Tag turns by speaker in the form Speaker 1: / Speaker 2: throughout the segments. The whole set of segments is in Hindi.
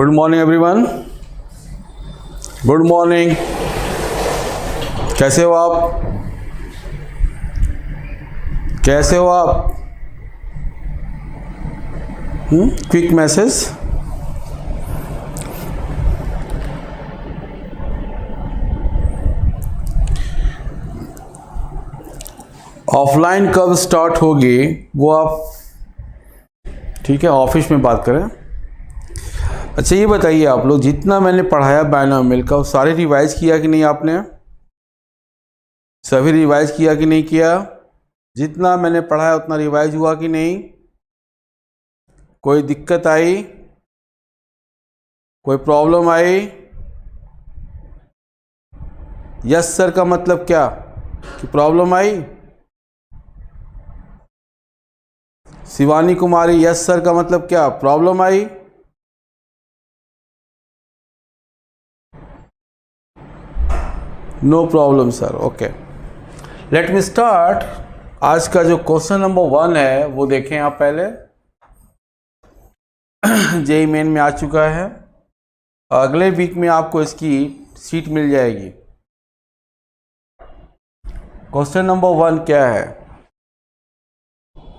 Speaker 1: Good morning everyone. Good morning. कैसे हो आप? कैसे हो आप? Quick message. ऑफलाइन कब स्टार्ट होगी वो आप ठीक है ऑफिस में बात करें। अच्छा ये बताइए आप लोग, जितना मैंने पढ़ाया बायनॉमियल का वो सारे रिवाइज किया कि नहीं आपने? सभी रिवाइज किया कि नहीं किया? जितना मैंने पढ़ाया उतना रिवाइज हुआ कि नहीं? कोई दिक्कत आई? कोई प्रॉब्लम आई? यस सर का मतलब क्या कि प्रॉब्लम आई? शिवानी कुमारी, यस सर का मतलब क्या प्रॉब्लम आई? No problem sir. Okay, let me start. आज का जो क्वेश्चन नंबर 1 है वो देखें आप पहले। जेईई मेन में आ चुका है। अगले वीक में आपको इसकी सीट मिल जाएगी। क्वेश्चन नंबर 1 क्या है?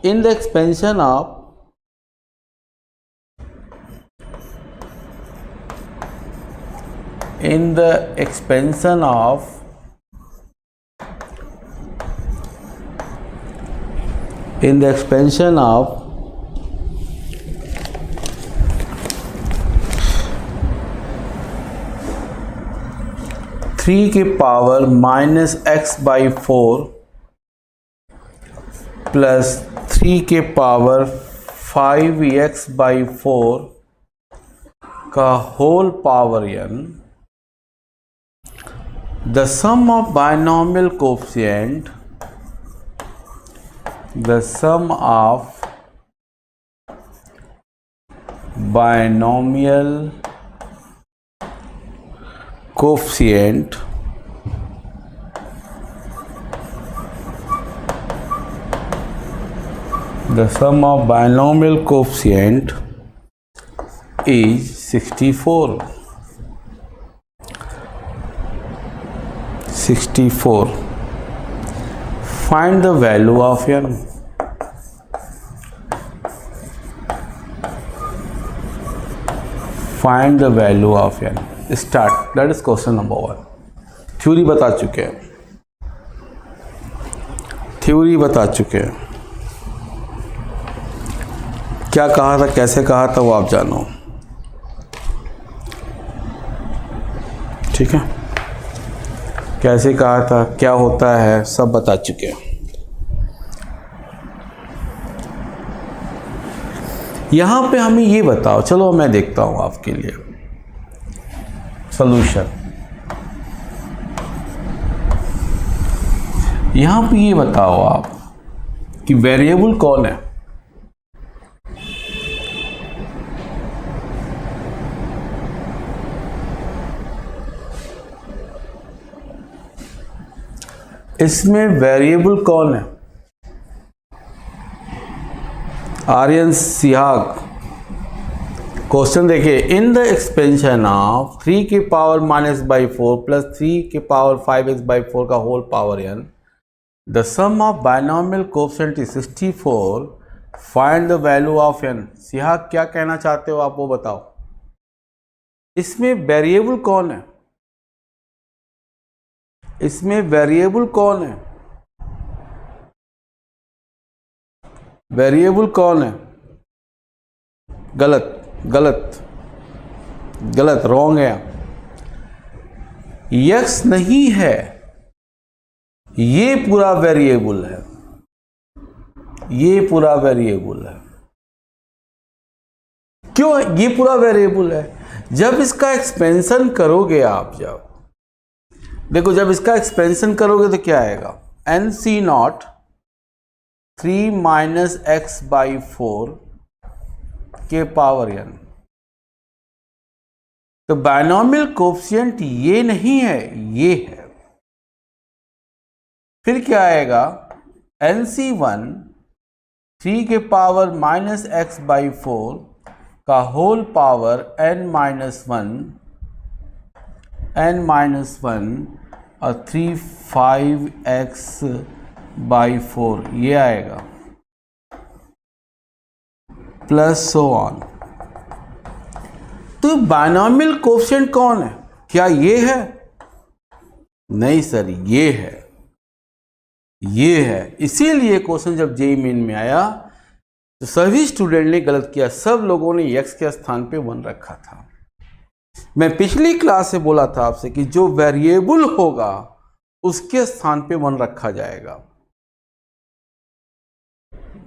Speaker 1: इन the expansion of in the expansion of 3 की पावर -x/4 प्लस 3 के पावर 5x/4 का whole power n, the sum of binomial coefficient, the sum of binomial coefficient the sum of binomial coefficient is 64. 64. Find the value of n. Find the value of n. Start. That is question number 1. Theory बता चुके हैं। थ्योरी बता चुके हैं। क्या कहा था, कैसे कहा था वो आप जानो। ठीक है, कैसे कहा था, क्या होता है, सब बता चुके हैं। यहां पे हमें ये बताओ, चलो मैं देखता हूं आपके लिए सॉल्यूशन। यहां पे ये बताओ आप कि वेरिएबल कौन है? इसमें वेरिएबल कौन है? आर्यन सिहाग, क्वेश्चन देखिए। इन द एक्सपेंशन ऑफ 3 की पावर -x/4 प्लस 3 की पावर 5x/4 का whole power n, the sum of binomial coefficient is 64। Find the value of n। Sihag क्या कहना चाहते हो आप वो बताओ। इसमें वेरिएबल कौन है? इसमें वेरिएबल कौन है? वेरिएबल कौन है? गलत गलत गलत, रॉन्ग है। यक्स नहीं है, ये पूरा वेरिएबल है। ये पूरा वेरिएबल है। क्यों ये पूरा वेरिएबल है? जब इसका एक्सपेंशन करोगे आप, जब देखो जब इसका एक्सपेंशन करोगे तो क्या आएगा? NC0 3 - x/4 के पावर n। तो बायनॉमियल कोएफिशिएंट ये नहीं है, ये है। फिर क्या आएगा? NC1 3 के पावर -x/4 का whole power n minus one और 3 5x/4 ये आएगा, प्लस सो ऑन। तो बायनॉमियल कोएफिशिएंट कौन है? क्या ये है? नहीं सर, ये है, ये है। इसीलिए क्वेश्चन जब जेईई मेन में आया तो सभी स्टूडेंट ने गलत किया, सब लोगों ने x के स्थान पे 1 रखा था। मैं पिछली क्लास से बोला था आपसे कि जो वेरिएबल होगा उसके स्थान पे 1 रखा जाएगा।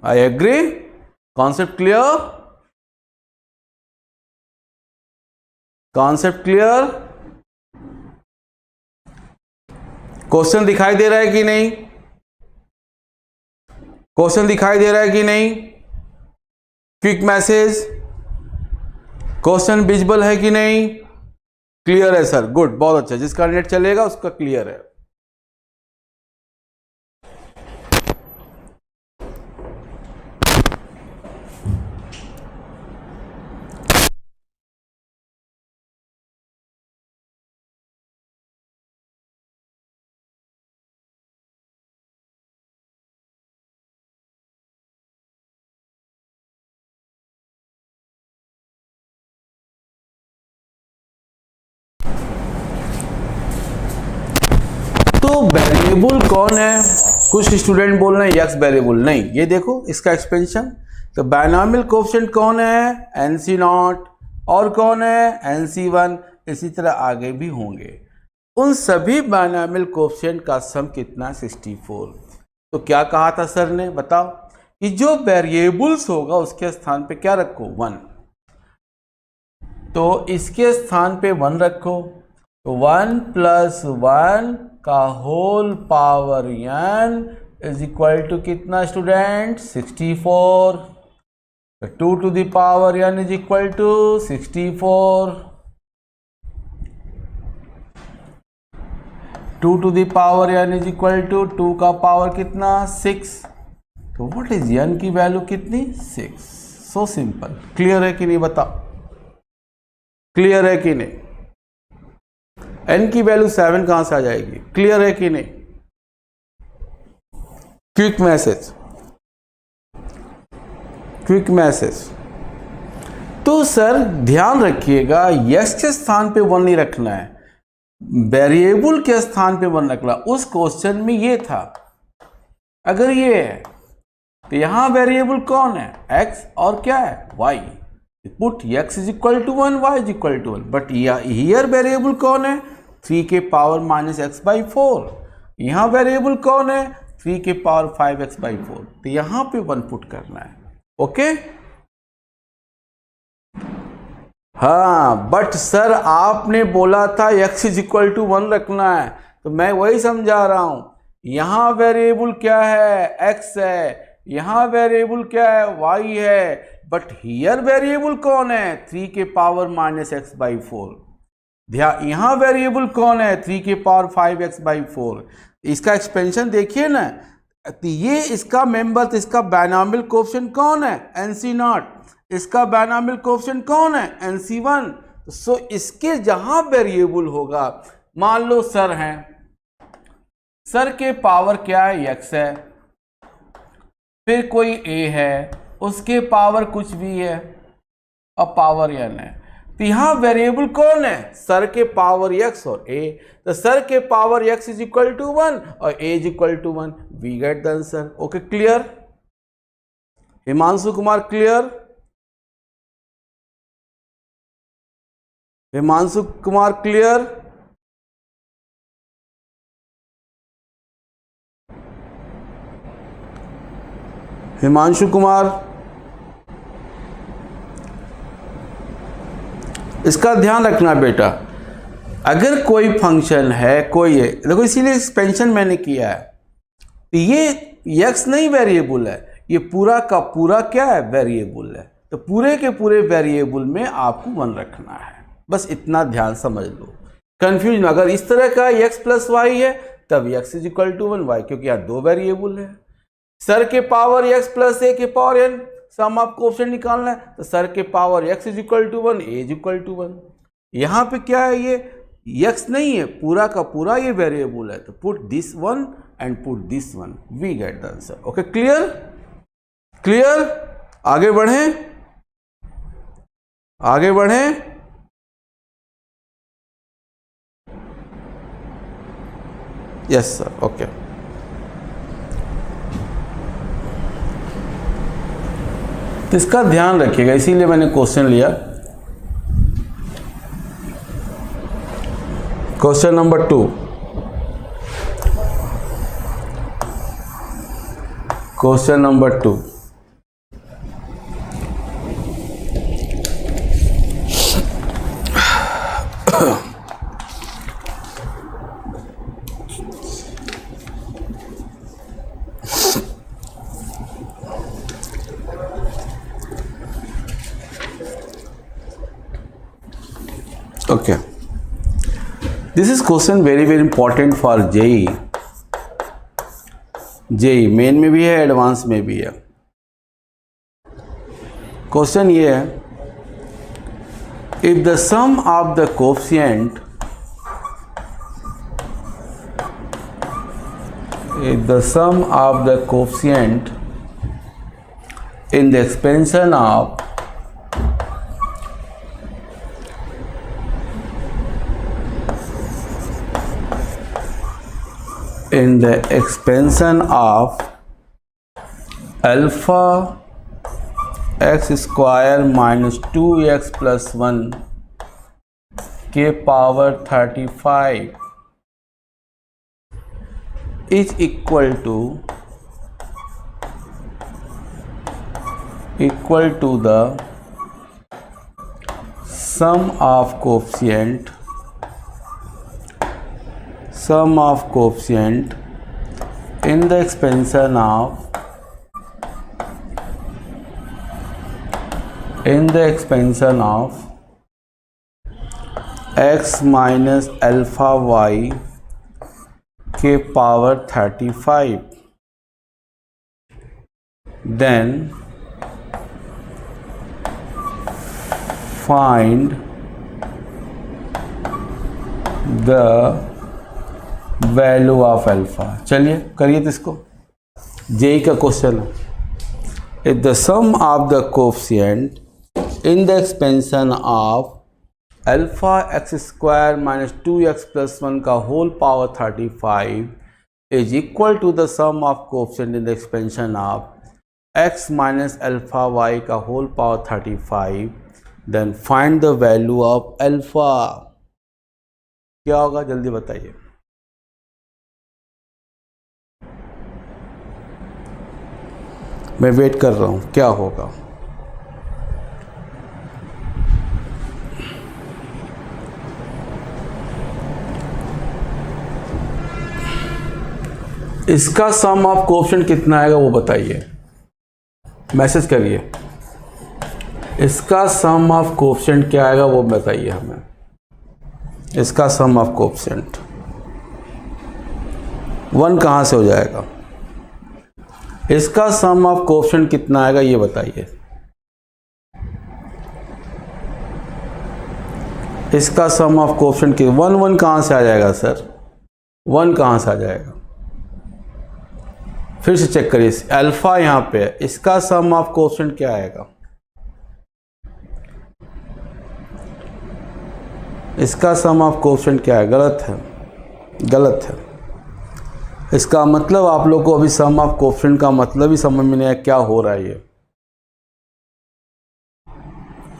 Speaker 1: I agree? Concept clear? Concept clear? Question दिखाई दे रहा है कि नहीं? क्वेश्चन दिखाई दे रहा है कि नहीं? क्विक मैसेज, क्वेश्चन विजिबल है कि नहीं? क्लियर है सर, गुड, बहुत अच्छा। जिसका नेट चलेगा उसका क्लियर है। तो वेरिएबल कौन है? कुछ स्टूडेंट बोल रहे हैं एक्स वेरिएबल, नहीं, ये देखो इसका एक्सपेंशन। तो बायनॉमियल कोएफिशिएंट कौन है? NC0, और कौन है? NC1, इसी तरह आगे भी होंगे। उन सभी बायनॉमियल कोएफिशिएंट का सम कितना? 64। तो क्या कहा था सर ने, बताओ, कि जो वेरिएबल्स होगा उसके स्थान पे क्या रखो? 1। तो इसके स्थान पे 1 रखो, तो 1 + 1 का whole power n is equal to कितना student? 64। 2 to the power n is equal to 64। 2 to the power n is equal to 2 का पावर कितना? 6। तो व्हाट इज n की वैल्यू कितनी? 6। So simple. क्लियर है कि नहीं, बताओ? क्लियर है कि नहीं? n की वैल्यू 7 कहां से आ जाएगी? क्लियर है कि नहीं? Quick message, quick message. तो सर ध्यान रखिएगा, x के स्थान पे 1 नहीं रखना है, वेरिएबल के स्थान पे 1 रखना। उस क्वेश्चन में ये था, अगर ये है तो यहां वेरिएबल कौन है? x, और क्या है? y। Put x is equal to 1, y is equal to 1। But here variable कौन है? 3 के पावर -x/4। यहां वेरिएबल कौन है? 3 के पावर 5x/4। तो यहां पे 1 पुट करना है। ओके? हाँ, बट सर आपने बोला था x इज इक्वल टू 1 रखना है, तो मैं वही समझा रहा हूं। यहां वेरिएबल क्या है? x है। यहां वेरिएबल क्या है? y है। बट हियर वेरिएबल कौन है? 3 के पावर -x/4। यहां वेरिएबल कौन है? 3 के पावर 5x/4। इसका एक्सपेंशन देखिए ना, तो ये इसका मेंबर, तो इसका बायनॉमियल कोएफिशिएंट कौन है? NC0। इसका बायनॉमियल कोएफिशिएंट कौन है? NC1। सो इसके जहां वेरिएबल होगा, मान लो सर हैं, सर के पावर क्या है? x है। फिर कोई a है, उसके पावर कुछ भी है, और पावर n है। तो यहां वेरिएबल कौन है? सर के पावर x और a। तो सर के power x is equal to 1 और a is equal to 1। We get the answer. Okay, clear? Himanshu Kumar clear? Himanshu Kumar clear? Himanshu Kumar, इसका ध्यान रखना बेटा। अगर कोई फंक्शन है, कोई है, देखो इसीलिए एक्सपेंशन मैंने किया है। तो ये x नहीं वेरिएबल है, ये पूरा का पूरा क्या है? वेरिएबल है। तो पूरे के पूरे वेरिएबल में आपको 1 रखना है, बस इतना ध्यान समझ लो। कंफ्यूजन, अगर इस तरह का x + y है तब x is equal to 1, y, क्योंकि यहाँ 2 वेरिएबल है। सर के पावर x + a के power n, sum of coefficient निकालना है तो सर के power x is equal to 1, a is equal to 1। यहाँ पे क्या है, ये x नहीं है, पूरा का पूरा ये वेरिएबल है, तो put this one and put this one, we get the answer. Okay, clear clear, आगे बढ़ें आगे बढ़ें। Yes sir, okay. तो इसका ध्यान रखिएगा, इसीलिए मैंने क्वेश्चन लिया। Question number 2, question number 2, okay, this is question very important for JEE। JEE main में भी है, एडवांस में भी है। क्वेश्चन ये है, if the sum of the coefficient in the expansion of alpha x square minus 2x plus 1 के power 35 is equal to the sum of coefficient in the expansion of x minus alpha y के power 35, then find the value of alpha. चलिए करिए तो इसको, जेई का क्वेश्चन है। If the sum of the coefficient in the expansion of alpha x square minus 2x plus 1 का whole power 35 is equal to the sum of coefficient in the expansion of x minus alpha y का whole power 35, then find the value of alpha. क्या होगा जल्दी बताइए। मैं वेट कर रहा हूं, क्या होगा। इसका सम ऑफ कोएफिशिएंट कितना आएगा वो बताइए, मैसेज करिए। इसका सम ऑफ कोएफिशिएंट क्या आएगा वो बताइए हमें। इसका सम ऑफ कोएफिशिएंट 1 कहाँ से हो जाएगा। इसका सम ऑफ कोएफिशिएंट कितना आएगा ये बताइए। इसका सम ऑफ कोएफिशिएंट की 1 कहाँ से आ जाएगा सर, 1 कहाँ से आ जाएगा। फिर से चेक करिए, अल्फा यहाँ पे है, इसका सम ऑफ कोएफिशिएंट क्या आएगा। इसका सम ऑफ कोएफिशिएंट क्या है, गलत है, गलत है। इसका मतलब आप लोग को अभी सम ऑफ कोएफिशिएंट का मतलब ही समझ में नहीं आया क्या हो रहा है ये।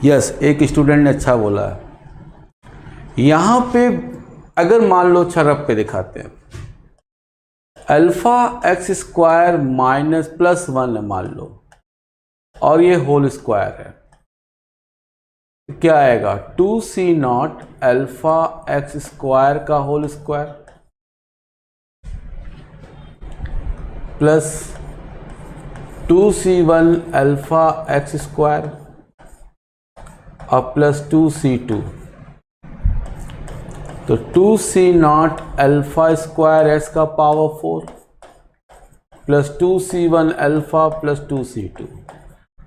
Speaker 1: यस, एक स्टूडेंट ने अच्छा बोला है। यहाँ पे अगर मान लो रफ पे दिखाते हैं, alpha x square minus plus 1 है मान लो, और ये होल स्क्वायर है, क्या आएगा 2c0 अल्फा एक्स स्क्वायर का whole square plus 2c1 alpha x square और प्लस 2c2, तो 2c0 अल्फा स्क्वायर एक्स का power 4 plus 2c1 alpha plus 2c2,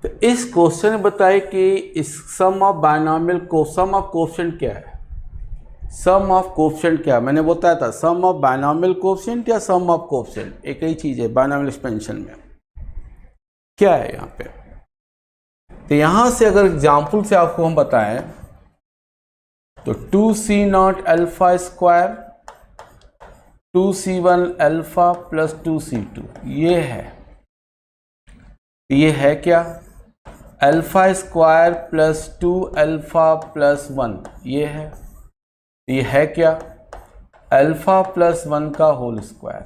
Speaker 1: तो इस क्वेश्चन में बताए कि इस सम ऑफ बायनॉमियल को सम ऑफ कोएफिशिएंट क्या है, सम ऑफ कोएफिशिएंट क्या है, मैंने बताया था सम ऑफ बायनॉमियल कोएफिशिएंट या सम ऑफ कोएफिशिएंट एक ही चीज है बायनॉमियल एक्सपेंशन में। क्या है यहाँ पे, तो यहां से अगर एग्जाम्पल से आपको हम बताएं तो 2c0 alpha square 2c1 alpha plus 2c2 ये है क्या, alpha square plus 2 alpha plus 1 ये है क्या, अल्फा प्लस 1 का होल स्क्वायर।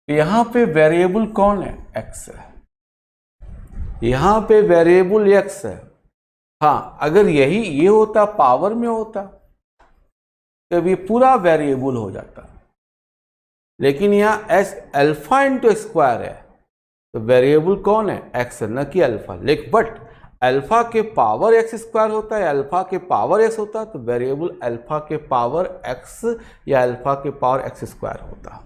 Speaker 1: यहां पे वेरिएबल कौन है, x है, यहां पे वेरिएबल x है। हाँ, अगर ये होता पावर में होता तो ये पूरा वेरिएबल हो जाता, लेकिन यहाँ s अल्फा इंटू स्क्वायर है तो वेरिएबल कौन है, x है, न कि अल्फा। लेकिन बट अल्फा के पावर x स्क्वायर होता है, अल्फा के पावर x होता है, तो वेरिएबल अल्फा के पावर x या अल्फा के पावर x स्क्वायर होता।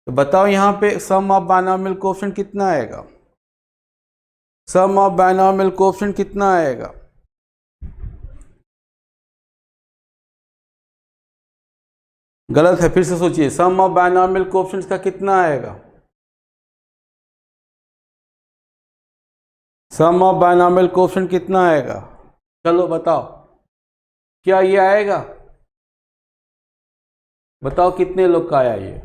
Speaker 1: तो बताओ यहाँ पे सम ऑफ बायनॉमियल कोएफिशिएंट कितना आएगा, सम ऑफ बायनॉमियल कोएफिशिएंट कितना आएगा, गलत है, फिर से सोचिए, सम ऑफ बायनॉमियल कोएफिशिएंट्स का कितना आएगा, सम ऑफ बायनॉमियल कोएफिशिएंट कितना आएगा, चलो बताओ, क्या ये आएगा, बताओ कितने लोग का आया, ये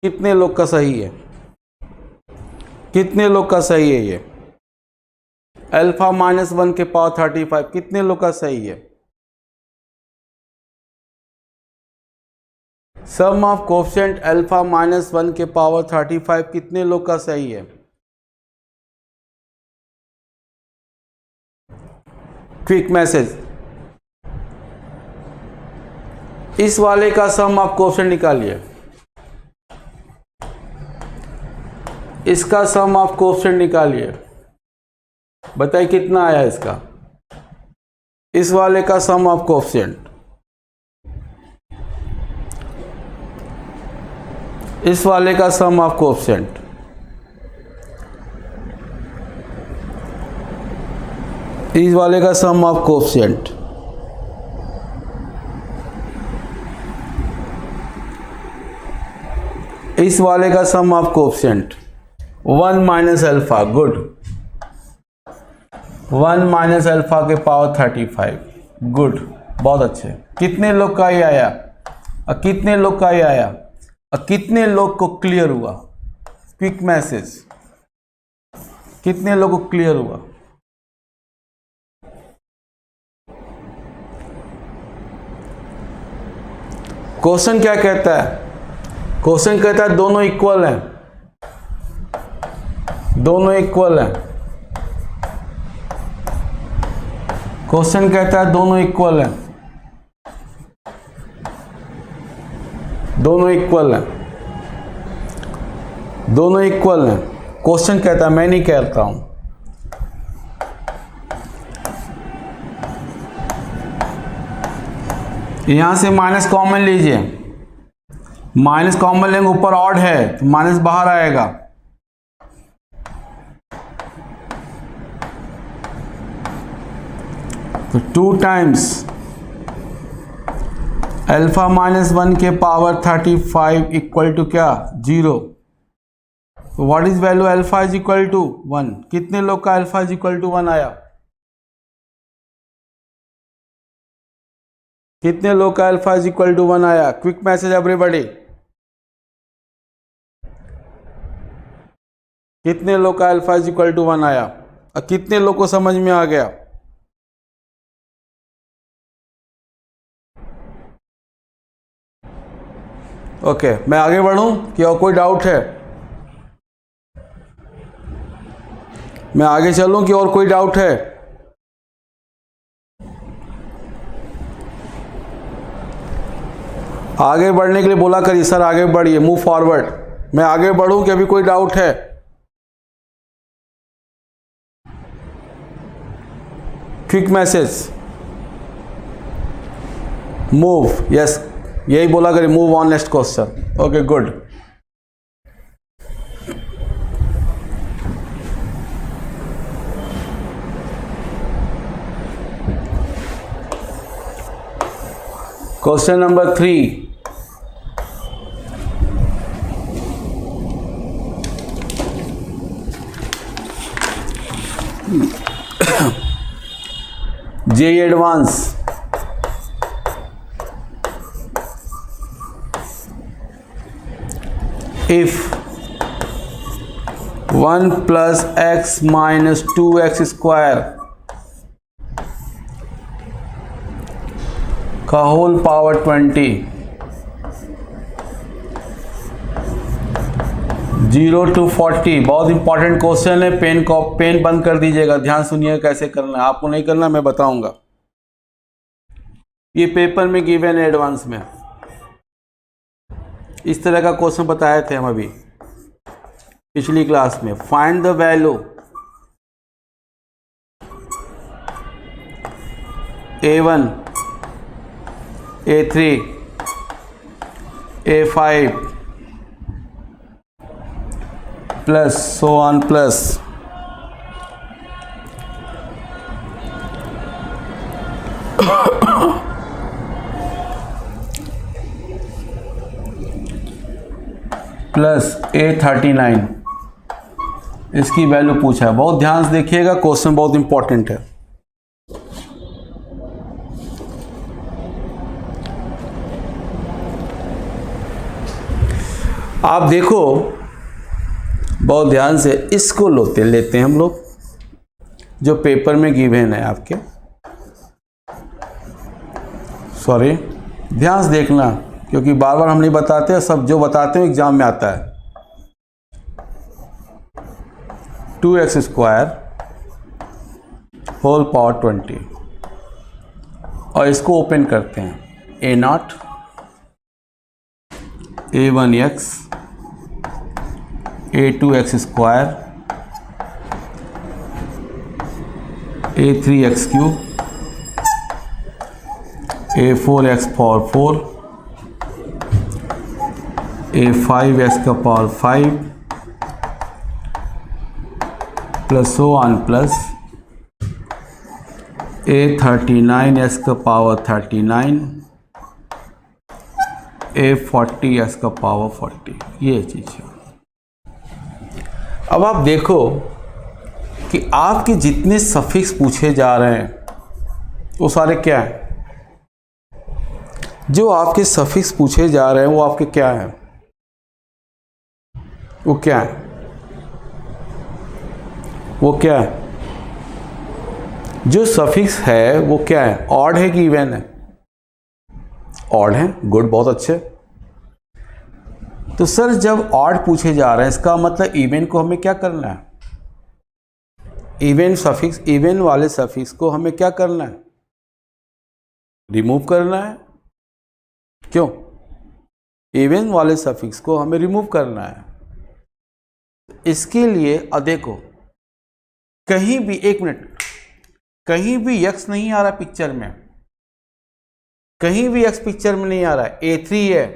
Speaker 1: कितने लोग का सही है, कितने लोग का सही है, ये अल्फा माइनस 1 के पावर 35 कितने लोग का सही है, सम ऑफ कोएफिशिएंट अल्फा माइनस 1 के पावर 35 कितने लोग का सही है, क्विक मैसेज, इस वाले का सम ऑफ कोएफिशिएंट निकालिए, इसका सम ऑफ कोएफिशिएंट निकालिए, बताइए कितना आया इसका, इस वाले का सम ऑफ कोएफिशिएंट, इस वाले का सम ऑफ कोएफिशिएंट, इस वाले का सम ऑफ कोएफिशिएंट, इस वाले का sum of coefficient 1 minus alpha, good, 1 minus alpha के पावर 35, गुड, बहुत अच्छे। कितने लोग का ये आया, और कितने लोग का ये आया, और कितने लोग को क्लियर हुआ, क्विक मैसेज, कितने लोग को क्लियर हुआ, क्वेश्चन क्या कहता है, क्वेश्चन कहता है दोनों इक्वल हैं, दोनों इक्वल हैं, क्वेश्चन कहता है दोनों इक्वल हैं, दोनों इक्वल हैं, दोनों इक्वल हैं, क्वेश्चन कहता है, मैं नहीं कहता हूं। यहां से माइनस कॉमन लीजिए, माइनस कॉमन लेंगे, ऊपर ऑड है तो माइनस बाहर आएगा, तो 2 टाइम्स अल्फा माइनस 1 के पावर 35 इक्वल टू क्या, 0। तो what is value alpha is equal to 1, कितने लोग का अल्फा इज इक्वल टू 1 आया, कितने लोग का अल्फा इज इक्वल टू 1 आया, क्विक मैसेज एवरीबॉडी, कितने लोग का अल्फा इज इक्वल टू 1 आया, और कितने लोग को समझ में आ गया, ओके, मैं आगे बढ़ूं कि और कोई डाउट है, मैं आगे चलूं कि और कोई डाउट है, आगे बढ़ने के लिए बोला करिए, सर आगे बढ़िए, मूव फॉरवर्ड, मैं आगे बढ़ूं कि अभी कोई डाउट है, क्विक मैसेज, मूव, यस, यही बोला करिए, move on next question, okay good. Question number 3, JEE advance, if 1 plus x minus 2x square का होल पावर 20 0 to 40, बहुत इंपॉर्टेंट क्वेश्चन है। पेन बंद कर दीजिएगा, ध्यान सुनिए कैसे करना है। आपको नहीं करना, मैं बताऊंगा। ये पेपर में गिवन है एडवांस में, इस तरह का क्वेश्चन बताए थे हम अभी पिछली क्लास में। Find the value A1, A3, A5 plus so on plus plus A39, इसकी वैल्यू पूछा है। बहुत ध्यान से देखिएगा, क्वेश्चन बहुत इंपॉर्टेंट है। आप देखो बहुत ध्यान से, इसको लेते हैं हम लोग जो पेपर में गिवन है आपके। सॉरी, ध्यान से देखना, क्योंकि बार बार हम नहीं बताते हैं, सब जो बताते हैं एग्जाम में आता है। 2x स्क्वायर होल पावर 20, और इसको ओपन करते हैं। A0, A1x, A2x square, A3x cube, A4x power 4, A5x का power 5 plus so on plus A39x का पावर 39, A40x का पावर 40, ये चीज़ है। अब आप देखो कि आपके जितने सफिक्स पूछे जा रहे हैं वो सारे क्या हैं? जो आपके सफिक्स पूछे जा रहे हैं वो आपके क्या हैं? वो क्या है? वो क्या है? जो सफिक्स है वो क्या है? ऑड है कि इवन है? ऑड है, गुड, बहुत अच्छे। तो सर जब ऑड पूछे जा रहे हैं इसका मतलब इवन को हमें क्या करना है? इवन सफिक्स, इवन वाले सफिक्स को हमें क्या करना है? रिमूव करना है। क्यों? इवन वाले सफिक्स को हमें रिमूव करना है। इसके लिए देखो, कहीं भी, एक मिनट, कहीं भी x नहीं आ रहा पिक्चर में, कहीं भी x पिक्चर में नहीं आ रहा है। A3 है,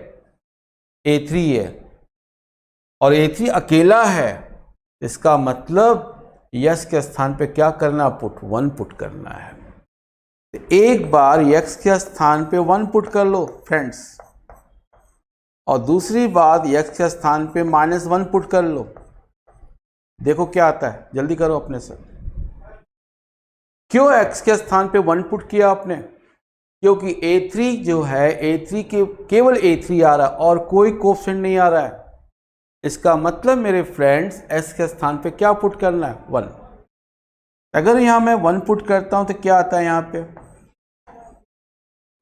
Speaker 1: A3 है, और A3 अकेला है। इसका मतलब x के स्थान पे क्या करना? 1 पुट करना है। एक बार x के स्थान पे 1 पुट कर लो फ्रेंड्स, और दूसरी बात x के स्थान पे -1 पुट कर लो। देखो क्या आता है, जल्दी करो अपने से। क्यों x के स्थान पे 1 पुट किया आपने? क्योंकि A3 जो है, A3 के केवल A3 आ रहा है और कोई कोएफिशिएंट नहीं आ रहा है। इसका मतलब मेरे फ्रेंड्स x के स्थान पे क्या पुट करना है? 1। अगर यहां मैं 1 पुट करता हूं तो क्या आता है? यहां पे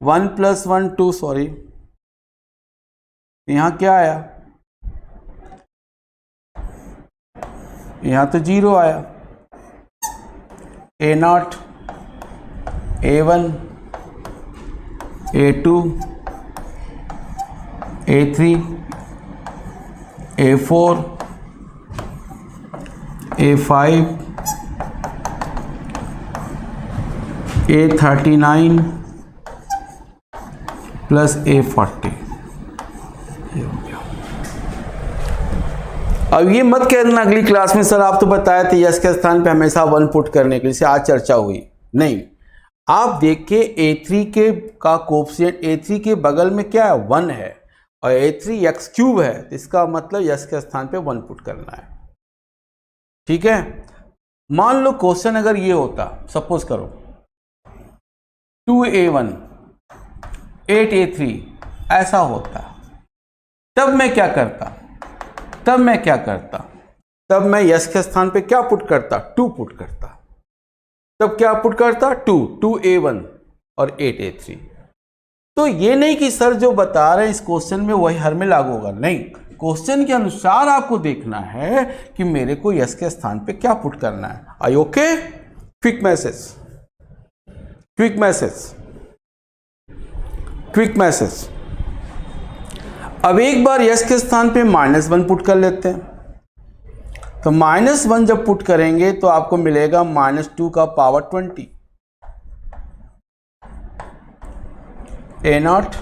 Speaker 1: 1 + 1 2, सॉरी, यहां क्या आया? यहां तो 0 आया। A0, A1, A2, A3, A4, A5, A39 plus A40, ये हो गया। अब ये मत कहना अगली क्लास में सर आप तो बताए थे यस के स्थान पे हमेशा 1 पुट करने के लिए, आज चर्चा हुई नहीं। आप देखिए A3 के का कोफिशिएंट A3 के बगल में क्या है 1 है और A3 x क्यूब है, तो इसका मतलब x के स्थान पे 1 पुट करना है। ठीक है, मान लो क्वेश्चन अगर ये होता, सपोज करो 2A1 8A3 ऐसा होता, तब मैं क्या करता, तब मैं यस के स्थान पे क्या पुट करता, 2 पुट करता। तब क्या पुट करता, 2A1 और 8A3। तो ये नहीं कि सर जो बता रहे हैं इस क्वेश्चन में वही हर में लागू होगा, नहीं, क्वेश्चन के अनुसार आपको देखना है कि मेरे को यस के स्थान पे क्या पुट करना है। आई ओके? Quick message. अब एक बार यस के स्थान पे -1 पुट कर लेते हैं। तो -1 जब पुट करेंगे तो आपको मिलेगा -2 का power 20 A0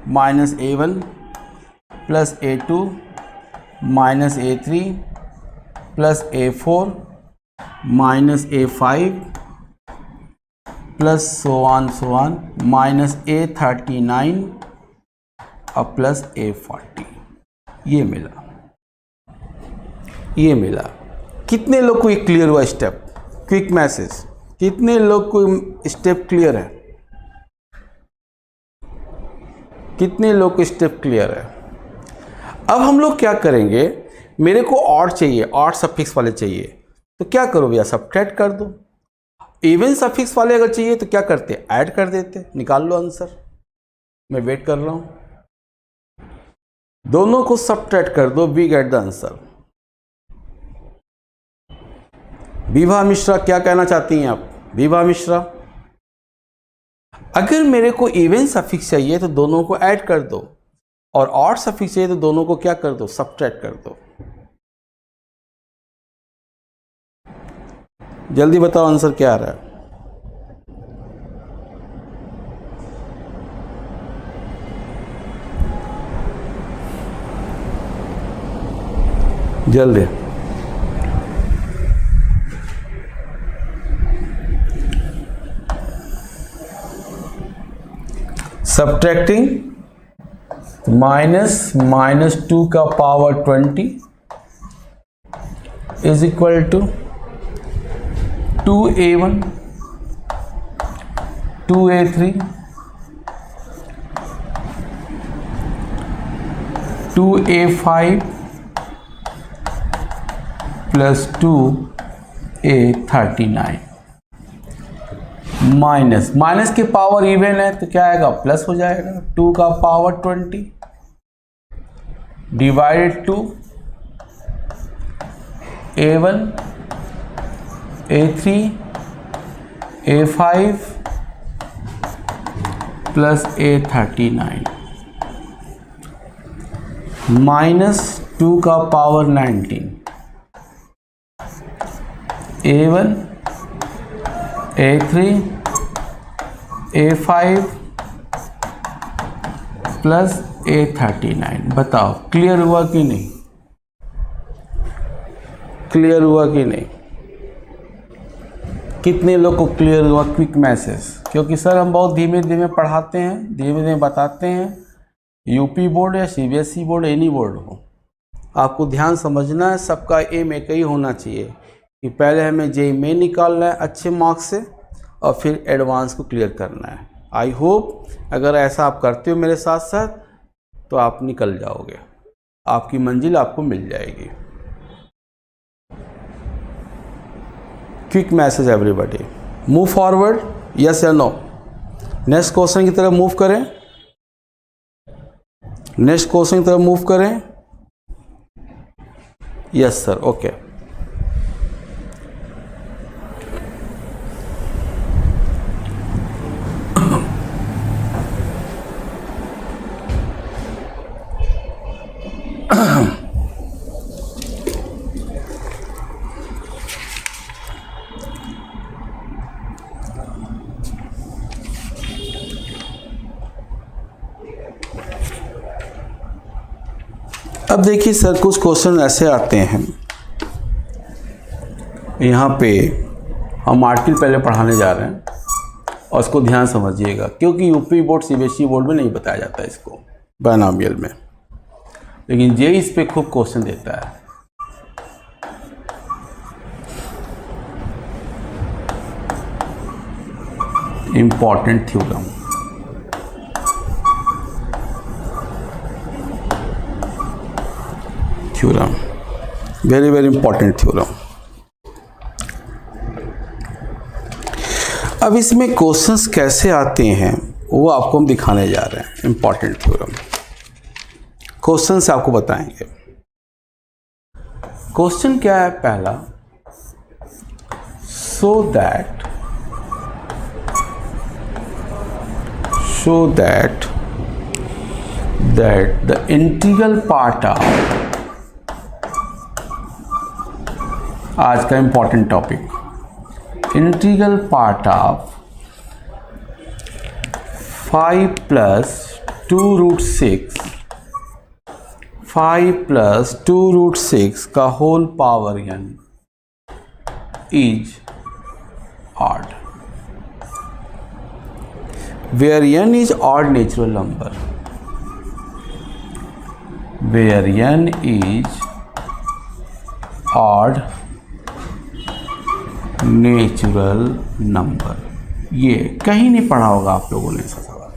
Speaker 1: -A1 plus A2 -A3 plus A4 -A5 plus so on -A39 और प्लस A40। ये मिला। कितने लोग को ये क्लियर हुआ स्टेप? क्विक मैसेज, कितने लोग को स्टेप क्लियर है? कितने लोग को स्टेप क्लियर है? अब हम लोग क्या करेंगे, मेरे को ऑड चाहिए, ऑड सफिक्स वाले चाहिए, तो क्या करो भैया, सब्ट्रैक्ट कर दो। इवन सफिक्स वाले अगर चाहिए तो क्या करते, ऐड कर देते। निकाल लो आंसर, मैं वेट कर रहा हूं। दोनों को सब्ट्रैक्ट कर दो, we get the answer. Vibha Mishra क्या कहना चाहती हैं आप? विभा मिश्रा, अगर मेरे को इवन सफिक्स चाहिए तो दोनों को ऐड कर दो, और ऑड सफिक्स चाहिए तो दोनों को क्या कर दो, सब्ट्रैक्ट कर दो। जल्दी बताओ आंसर क्या आ रहा है। जल्दी। सब्ट्रैक्टिंग -2 का power 20 is equal to 2A1 2A3 2A5 plus 2A39। Minus के पावर इवन है तो क्या आएगा, प्लस हो जाएगा। 2 का power 20 divided to A1 A3 A5 plus A39 -2 का power 19 A1 A3 A5 plus A39। बताओ क्लियर हुआ कि नहीं? क्लियर हुआ कि नहीं? कितने लोग को क्लियर हुआ क्विक मैसेज? क्योंकि सर हम बहुत धीमे धीमे पढ़ाते हैं, धीमे धीमे बताते हैं। यूपी बोर्ड या सीबीएसई बोर्ड, एनी बोर्ड हो, आपको ध्यान समझना है, सबका एम एक ही होना चाहिए कि पहले हमें जेईई मेन निकालना है अच्छे मार्क्स से और फिर एडवांस को क्लियर करना है। आई होप अगर ऐसा आप करते हो मेरे साथ साथ तो आप निकल जाओगे, आपकी मंजिल आपको मिल जाएगी। Quick message everybody, move forward, yes या नो। नेक्स्ट क्वेश्चन की तरफ मूव करें, नेक्स्ट क्वेश्चन की तरफ मूव करें। Yes sir, okay. अब देखिए सर, कुछ क्वेश्चन ऐसे आते हैं, यहाँ पे हम आर्टिकल पहले पढ़ाने जा रहे हैं। और इसको ध्यान समझिएगा, क्योंकि यूपी बोर्ड सीबीएसई बोर्ड में नहीं बताया जाता है इसको बायनॉमियल में, लेकिन जेईई इस पे खूब क्वेश्चन देता है। Important theorem, very very important theorem. अब इसमें क्वेश्चंस कैसे आते हैं वो आपको हम दिखाने जा रहे हैं। इंपॉर्टेंट थ्योरम क्वेश्चन से आपको बताएंगे। क्वेश्चन क्या है पहला, so that the integral part of, आज का important topic, integral part of 5 + 2√6 5 + 2√6 का whole power n is odd, where n is odd natural number, where n is odd natural number. ये कहीं नहीं पढ़ा होगा आप लोगों ने ऐसा सवाल,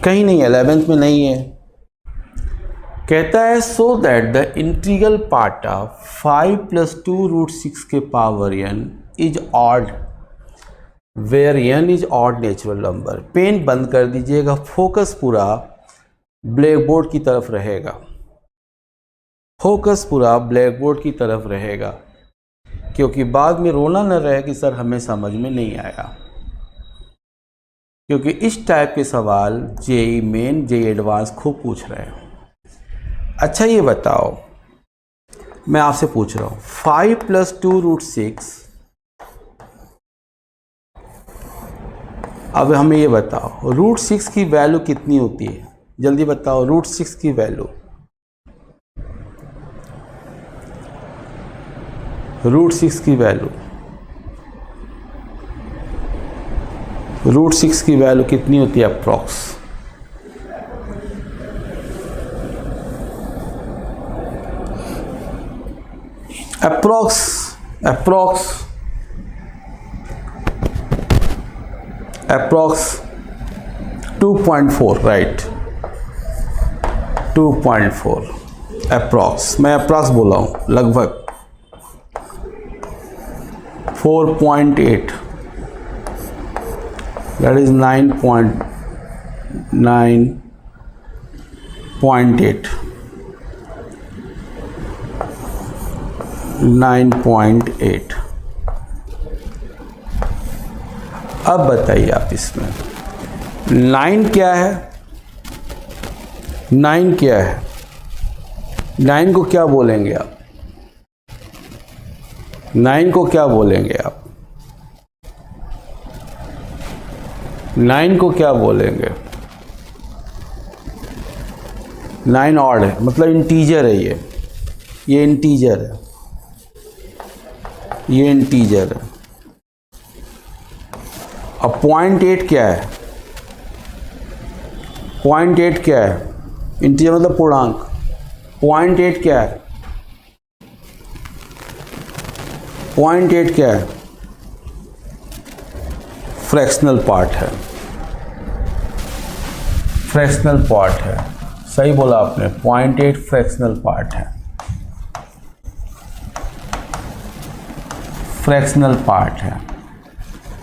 Speaker 1: कहीं नहीं, 11th में नहीं है। कहता है so that the integral part of 5 + 2√6 के power n is odd, where n is odd natural number. Pen बंद कर दीजिएगा, फोकस पूरा ब्लैक बोर्ड की तरफ रहेगा, फोकस पूरा ब्लैक बोर्ड की तरफ रहेगा, क्योंकि बाद में रोना न रहे कि सर हमें समझ में नहीं आया, क्योंकि इस टाइप के सवाल जेईई मेन जेईई एडवांस खूब पूछ रहे हैं। अच्छा ये बताओ, मैं आपसे पूछ रहा हूँ 5 + 2√6, अब हमें ये बताओ √6 की वैल्यू कितनी होती है, जल्दी बताओ √6 की वैल्यू, √6 की वैल्यू, √6 की वैल्यू कितनी होती है अप्रॉक्स, अप्रॉक्स 2.4, राइट, 2.4 अप्रॉक्स, मैं अप्रॉक्स बोला हूँ, लगभग 4.8, that is 9.8, 9.8। अब बताइए आप इसमें 9 क्या है, 9 क्या है, 9 को क्या बोलेंगे आप, 9 को क्या बोलेंगे आप, 9 को क्या बोलेंगे, 9 ऑड है, मतलब इंटीजर है, ये इंटीजर है, ये इंटीजर है। अब 0.8 क्या है, 0.8 क्या है, इंटीजर मतलब पूर्णांक, 0.8 क्या है, 0.8 क्या है, फ्रैक्शनल पार्ट है, फ्रैक्शनल पार्ट है, सही बोला आपने, 0.8 फ्रैक्शनल पार्ट है, फ्रैक्शनल पार्ट है।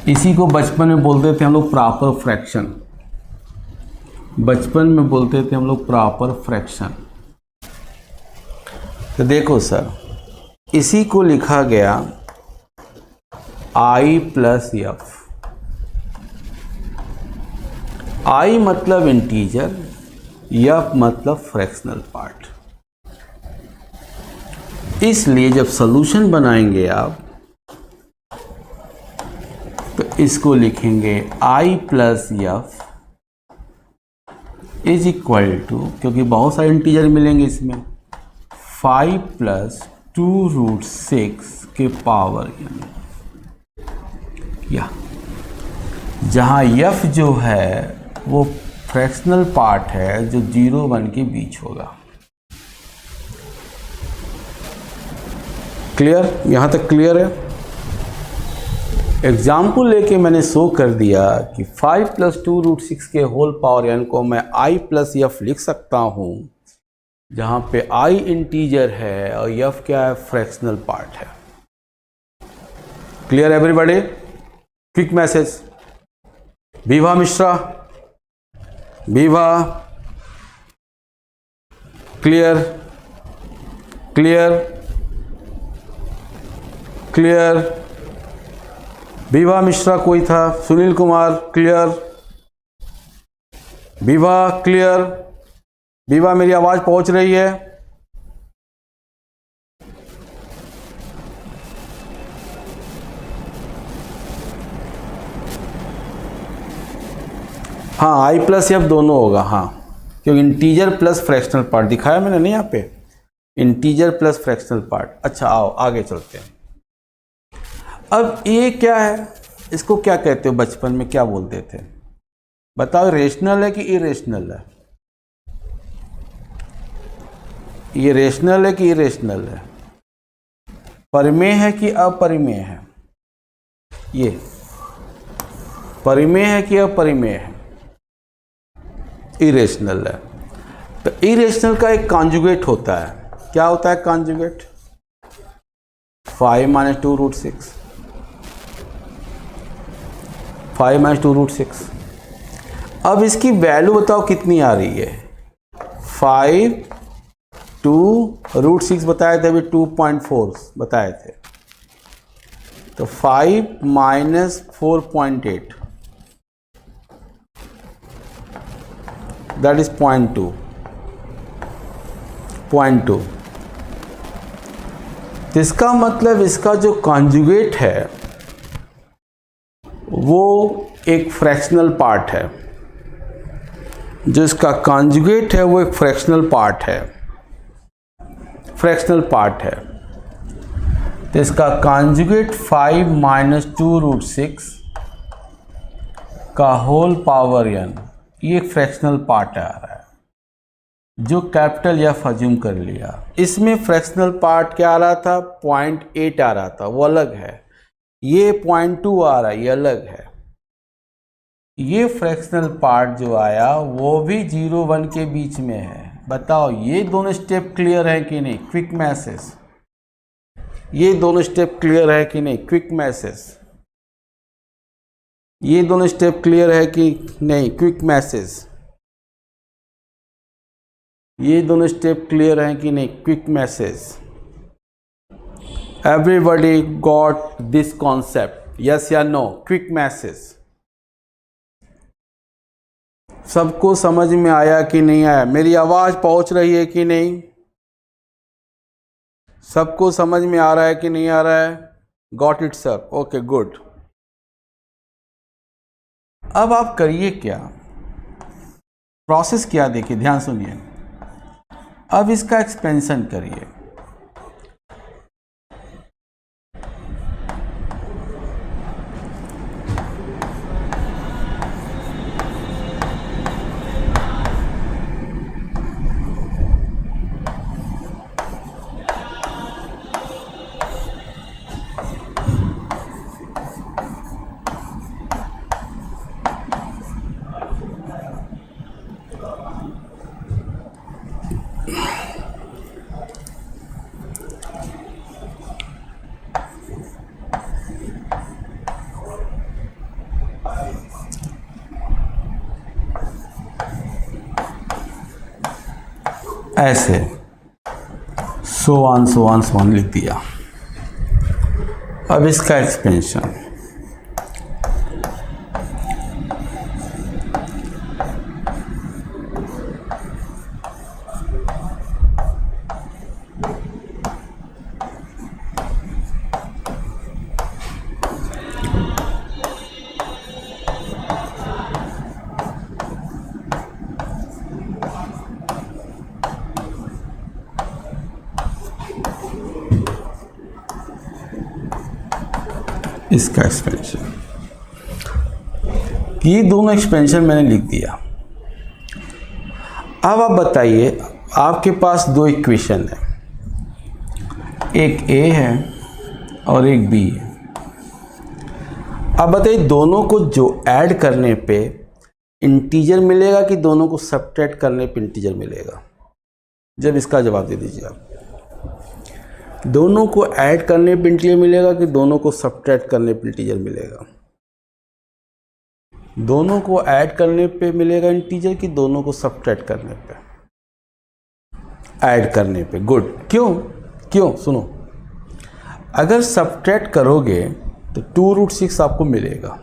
Speaker 1: इसी को बचपन में बोलते थे हम लोग प्रॉपर फ्रैक्शन, बचपन में बोलते थे हम लोग प्रॉपर फ्रैक्शन। तो देखो सर, इसी को लिखा गया I + F, I मतलब इंटीजर, F मतलब फ्रैक्शनल पार्ट। इसलिए जब सॉल्यूशन बनाएंगे आप तो इसको लिखेंगे I + F is equal to, क्योंकि बहुत सारे इंटीजर मिलेंगे इसमें, 5 + 2√6 के पावर n, या जहाँ f जो है वो फ्रैक्शनल पार्ट है जो 0 1 के बीच होगा। क्लियर? यहाँ तक क्लियर है? एग्जाम्पल लेके मैंने शो कर दिया कि 5 + 2√6 के होल पावर n को मैं i + f लिख सकता हूँ, जहाँ पे i इंटीजर है और f क्या है? फ्रैक्शनल पार्ट है। Clear everybody? Quick message. Vibha Mishra, Vibha, clear clear clear. Vibha Mishra कोई था? सुनील कुमार क्लियर? विभा क्लियर? विभा मेरी आवाज पहुंच रही है? हाँ, i + f दोनों होगा। हाँ, क्योंकि इंटीजर प्लस फ्रैक्शनल पार्ट दिखाया मैंने नहीं यहाँ पे, इंटीजर प्लस फ्रैक्शनल पार्ट। अच्छा आओ आगे चलते हैं। अब ये क्या है? इसको क्या कहते हो? बचपन में क्या बोलते थे? बताओ, रेशनल है कि इरेशनल है? ये रेशनल है कि इरेशनल है? परिमेय है कि अपरिमेय है? ये परिमेय है कि अपरिमेय है? इरेशनल है। तो इरेशनल का एक कॉन्जुगेट होता है। क्या होता है कॉन्जुगेट? 5 - 2√6। 5 - 2√6। अब इसकी वैल्यू बताओ कितनी आ रही है? 5 2√6 बताए थे, अभी 2.4 बताए थे, तो 5 - 4.8 दैट इज 0.2। तो इसका मतलब इसका जो कॉन्जुगेट है वो एक फ्रैक्शनल पार्ट है। जो इसका कॉन्जुगेट है वो एक फ्रैक्शनल पार्ट है, फ्रैक्शनल पार्ट है। तो इसका कॉन्जुगेट 5 - 2√6 का होल पावर n, ये एक फ्रैक्शनल पार्ट आ रहा है जो कैपिटल F अज्यूम कर लिया। इसमें फ्रैक्शनल पार्ट क्या आ रहा था? 0.8 आ रहा था, वो अलग है। ये 0.2 आ रहा है, ये अलग है। ये फ्रैक्शनल पार्ट जो आया वो भी 0 1 के बीच में है। बताओ ये दोनों स्टेप क्लियर है कि नहीं? Quick message. ये दोनों स्टेप क्लियर है कि नहीं? Quick message. ये दोनों स्टेप क्लियर है कि नहीं? Quick message. ये दोनों स्टेप क्लियर हैं कि नहीं? Quick message. Everybody got this concept? Yes या नो? Quick message. सबको समझ में आया कि नहीं आया? मेरी आवाज पहुंच रही है कि नहीं? सबको समझ में आ रहा है कि नहीं आ रहा है? Got it sir? Okay good. अब आप करिए क्या, प्रोसेस क्या, देखिए ध्यान सुनिए। अब इसका एक्सपेंशन करिए। ऐसे सो ऑन लिख दिया। अब इसका एक्सपेंशन इसका एक्सपेंशन कि ये दोनों एक्सपेंशन मैंने लिख दिया। अब आप बताइए, आपके पास दो इक्वेशन है, एक a है और एक b है। अब बताइए दोनों को जो ऐड करने पे इंटीजर मिलेगा कि दोनों को सब्ट्रैक्ट करने पे इंटीजर मिलेगा? जब इसका जवाब दे दीजिए आप। दोनों को ऐड करने पे इंटीजर मिलेगा कि दोनों को सब्ट्रैक्ट करने पे इंटीजर मिलेगा? दोनों को ऐड करने पे मिलेगा इंटीजर कि दोनों को सब्ट्रैक्ट करने पे? ऐड करने पे। गुड। क्यों? सुनो, अगर सब्ट्रैक्ट करोगे तो 2√6 आपको मिलेगा।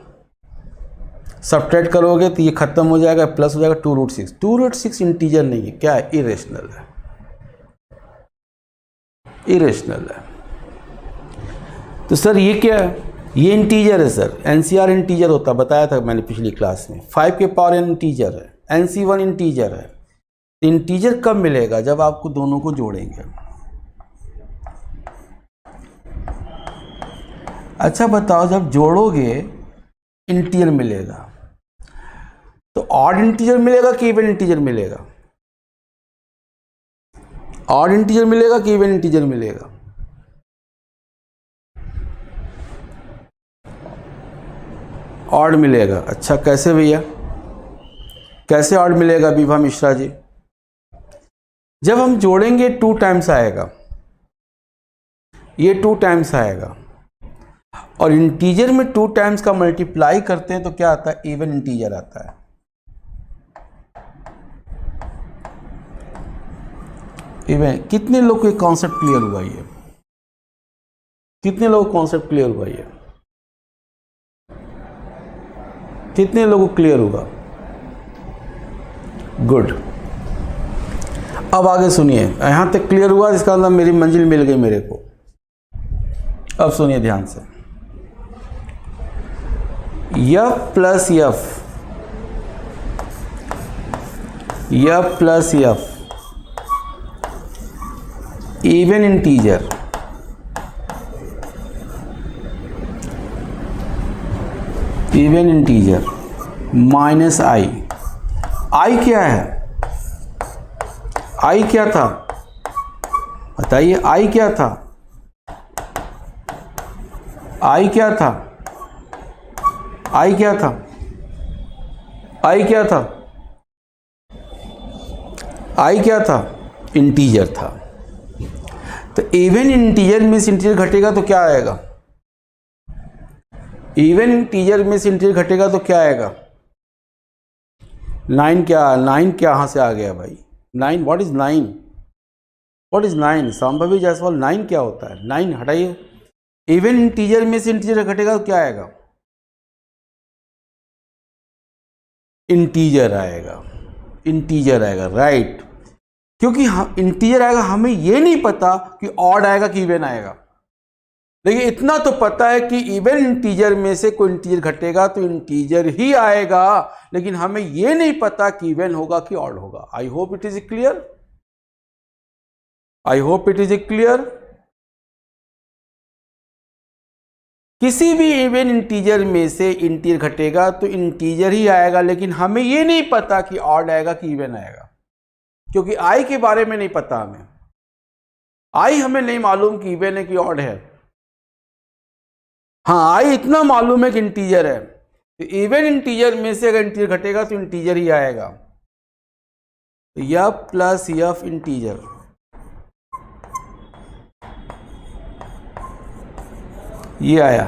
Speaker 1: सब्ट्रैक्ट करोगे तो ये खत्म हो जाएगा, प्लस हो जाएगा 2√6। 2√6 इंटीजर नहीं है, क्या है? इरेशनल है। इरेशनल है। तो सर ये क्या है? ये इंटीजर है सर। एनसीआर इंटीजर होता, बताया था मैंने पिछली क्लास में। 5 के पावर n इंटीजर है, NC1 इंटीजर है। इंटीजर कब मिलेगा? जब आपको दोनों को जोड़ेंगे। अच्छा बताओ, जब जोड़ोगे इंटीजर मिलेगा तो ऑड इंटीजर मिलेगा कि इवन इंटीजर मिलेगा? ऑड इंटीजर मिलेगा कि इवन इंटीजर मिलेगा? ऑड मिलेगा। अच्छा कैसे भैया, कैसे ऑड मिलेगा विभा मिश्रा जी? जब हम जोड़ेंगे 2 टाइम्स आएगा, ये 2 टाइम्स आएगा, और इंटीजर में 2 टाइम्स का मल्टीप्लाई करते हैं तो क्या आता है? इवन इंटीजर आता है। इवन। कितने लोग को कॉन्सेप्ट क्लियर हुआ? ये कितने लोगों को कॉन्सेप्ट क्लियर हुआ? ये कितने लोगों को क्लियर हुआ? गुड। अब आगे सुनिए, यहां तक क्लियर हुआ, इसका मतलब मेरी मंजिल मिल गई मेरे को। अब सुनिए ध्यान से। F plus F even integer minus I. I क्या है? आई क्या था? बताइए, आई क्या था? आई क्या था? आई क्या था? आई क्या था? आई क्या था? इंटीजर था। तो इवन इंटीजर में से इंटीजर घटेगा तो क्या आएगा? इवन इंटीजर में से इंटीजर घटेगा तो क्या आएगा? 9 क्या? 9 क्या कहाँ से आ गया भाई? 9, what is 9? What is 9? Shambhavi Jaiswal, 9 क्या होता है? 9 हटाइए। इवन इंटीजर में से इंटीजर घटेगा तो क्या आएगा? इंटीजर आएगा। इंटीजर आएगा, राइट। क्योंकि इंटीजर आएगा, हमें ये नहीं पता कि ऑड आएगा कि इवन आएगा, लेकिन इतना तो पता है कि इवन इंटीजर में से कोई इंटीजर घटेगा तो इंटीजर ही आएगा, लेकिन हमें ये नहीं पता कि इवन होगा कि ऑड होगा। I hope it is clear. I hope it is clear. किसी भी इवन इंटीजर में से इंटीजर घटेगा तो इंटीजर ही आएगा, लेकिन हमें ये नहीं पता कि ऑड आएगा कि इवन आएगा, क्योंकि आई के बारे में नहीं पता हमें। आई हमें नहीं मालूम कि इवन है कि ऑड है। हाँ, आई इतना मालूम है कि इंटीजर है। तो इवन इंटीजर में से अगर इंटीजर घटेगा तो इंटीजर ही आएगा। तो F प्लस F इंटीजर, ये आया।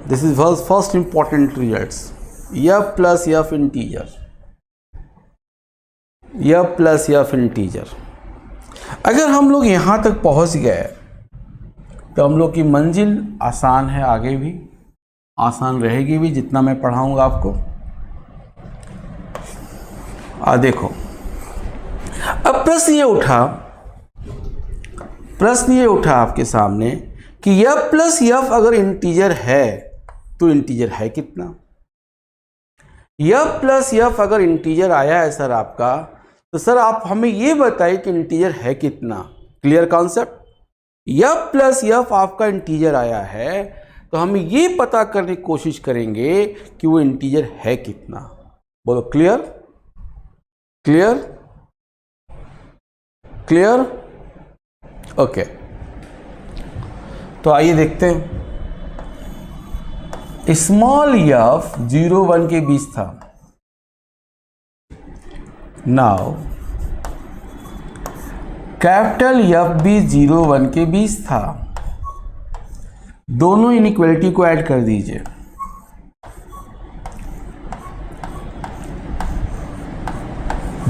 Speaker 1: This is first important results. F plus F integer, F plus F integer. अगर हम लोग यहां तक पहुंच गए तो हम लोग की मंजिल आसान है, आगे भी आसान रहेगी भी, जितना मैं पढ़ाऊंगा आपको। देखो, अब प्रश्न ये उठा आपके सामने कि F प्लस F अगर इंटीजर है तो इंटीजर है कितना? F प्लस F अगर इंटीजर आया है सर आपका, तो सर आप हमें ये बताइए कि इंटीजर है कितना। Clear concept? F plus F आपका इंटीजर आया है तो हम ये पता करने की कोशिश करेंगे कि वो इंटीजर है कितना। बोलो क्लियर, क्लियर, क्लियर। ओके, तो आइए देखते हैं। स्मॉल एफ 0 1 के बीच था। नाउ कैपिटल एफ भी 0 1 के बीच था। दोनों इनइक्वालिटी को ऐड कर दीजिए।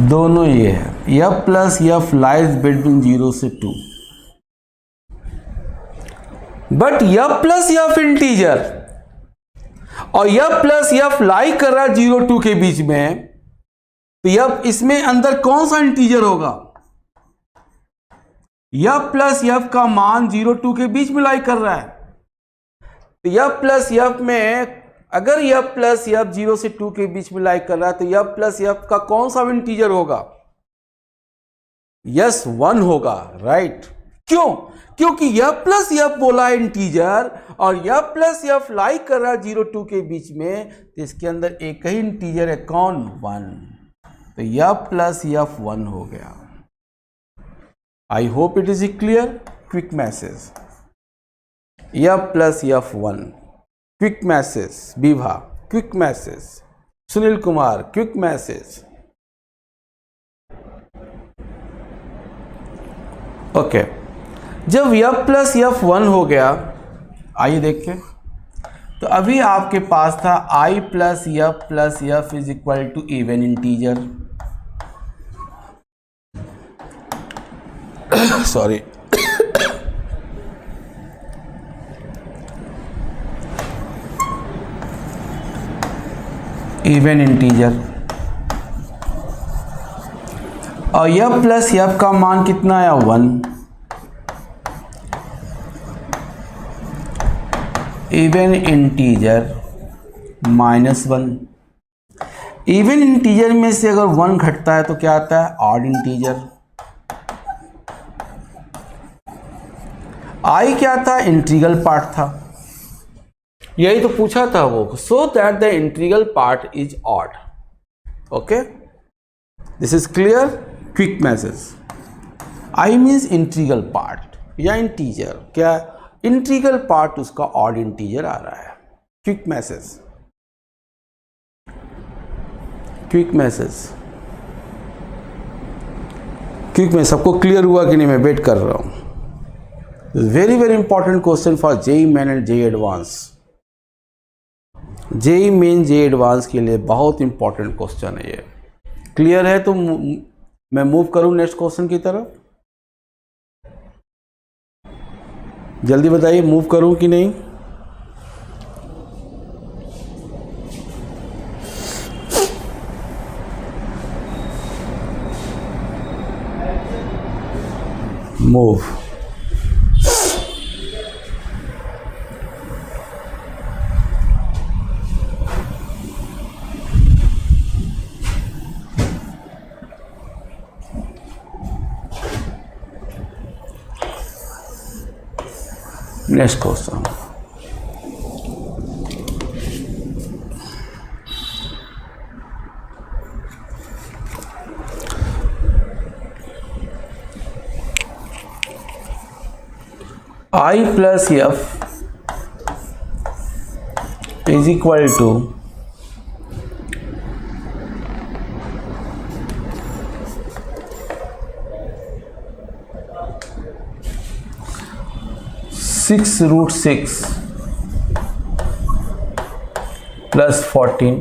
Speaker 1: दोनों ये है, F plus F lies between 0 से 2, but F plus F integer और एफ प्लस एफ लाई कर रहा है 0 2 के बीच में, तो एफ इसमें अंदर कौन सा इंटीजर होगा? एफ प्लस एफ का मान 0 2 के बीच में लाई कर रहा है, तो एफ प्लस एफ में अगर एफ प्लस एफ 0 से 2 के बीच में लाई कर रहा है, तो एफ प्लस एफ का कौन सा इंटीजर होगा? यस 1 होगा, राइट। क्यों? क्योंकि एफ प्लस एफ बोला है इंटीजर और एफ प्लस एफ लाई कर रहा है 0 2 के बीच में, तो इसके अंदर एक ही इंटीजर है, कौन? 1। तो एफ प्लस एफ 1 हो गया। I hope it is clear. Quick message, F plus F 1। Quick message Vibha, quick message Sunil Kumar, quick message. Okay, जब एफ प्लस एफ 1 हो गया, आइए देखें। तो अभी आपके पास था I plus F is equal to even integer, sorry, even integer, और एफ प्लस एफ का मान कितना आया? 1। Even integer -1। इवन इंटीजर में से अगर 1 घटता है तो क्या आता है? Odd integer. आई क्या था? इंटीग्रल पार्ट था, यही तो पूछा था वो, सो that the integral part is odd. Okay, this is clear. Quick message, I means integral part या इंटीजर, क्या इंटीग्रल पार्ट उसका ऑड इंटीजर आ रहा है। Quick message, quick message, quick में सबको क्लियर हुआ कि नहीं? मैं वेट कर रहा हूं। Very very important question for JEE Main and JEE Advance. JEE Main JEE Advance के लिए बहुत इंपॉर्टेंट क्वेश्चन है ये। क्लियर है तो मैं मूव करूं नेक्स्ट क्वेश्चन की तरफ? जल्दी बताइए, मूव करूं कि नहीं? Move. Next question, I plus F is equal to (6√6) plus 14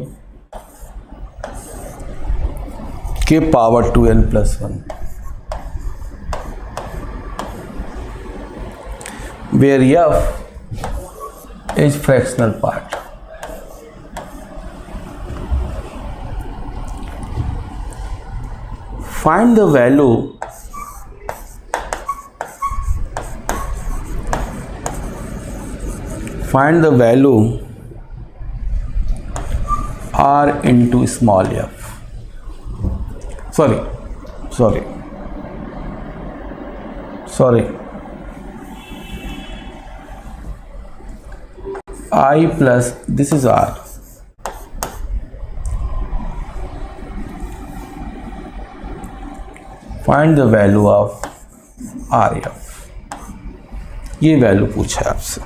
Speaker 1: के power 2n plus 1, where f is fractional part. Find the value r into small f. Sorry. I plus this is r find the value of R F, ये वैल्यू पूछा है आपसे।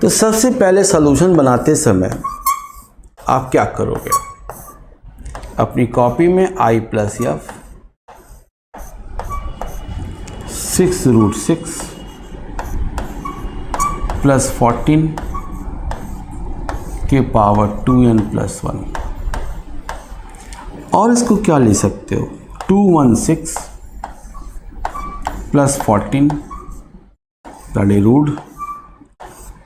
Speaker 1: तो सबसे पहले सॉल्यूशन बनाते समय आप क्या करोगे, अपनी कॉपी में i प्लस एफ 6√6 प्लस 14 के पावर 2n प्लस 1, और इसको क्या ले सकते हो 216 प्लस 14 बड़े रूट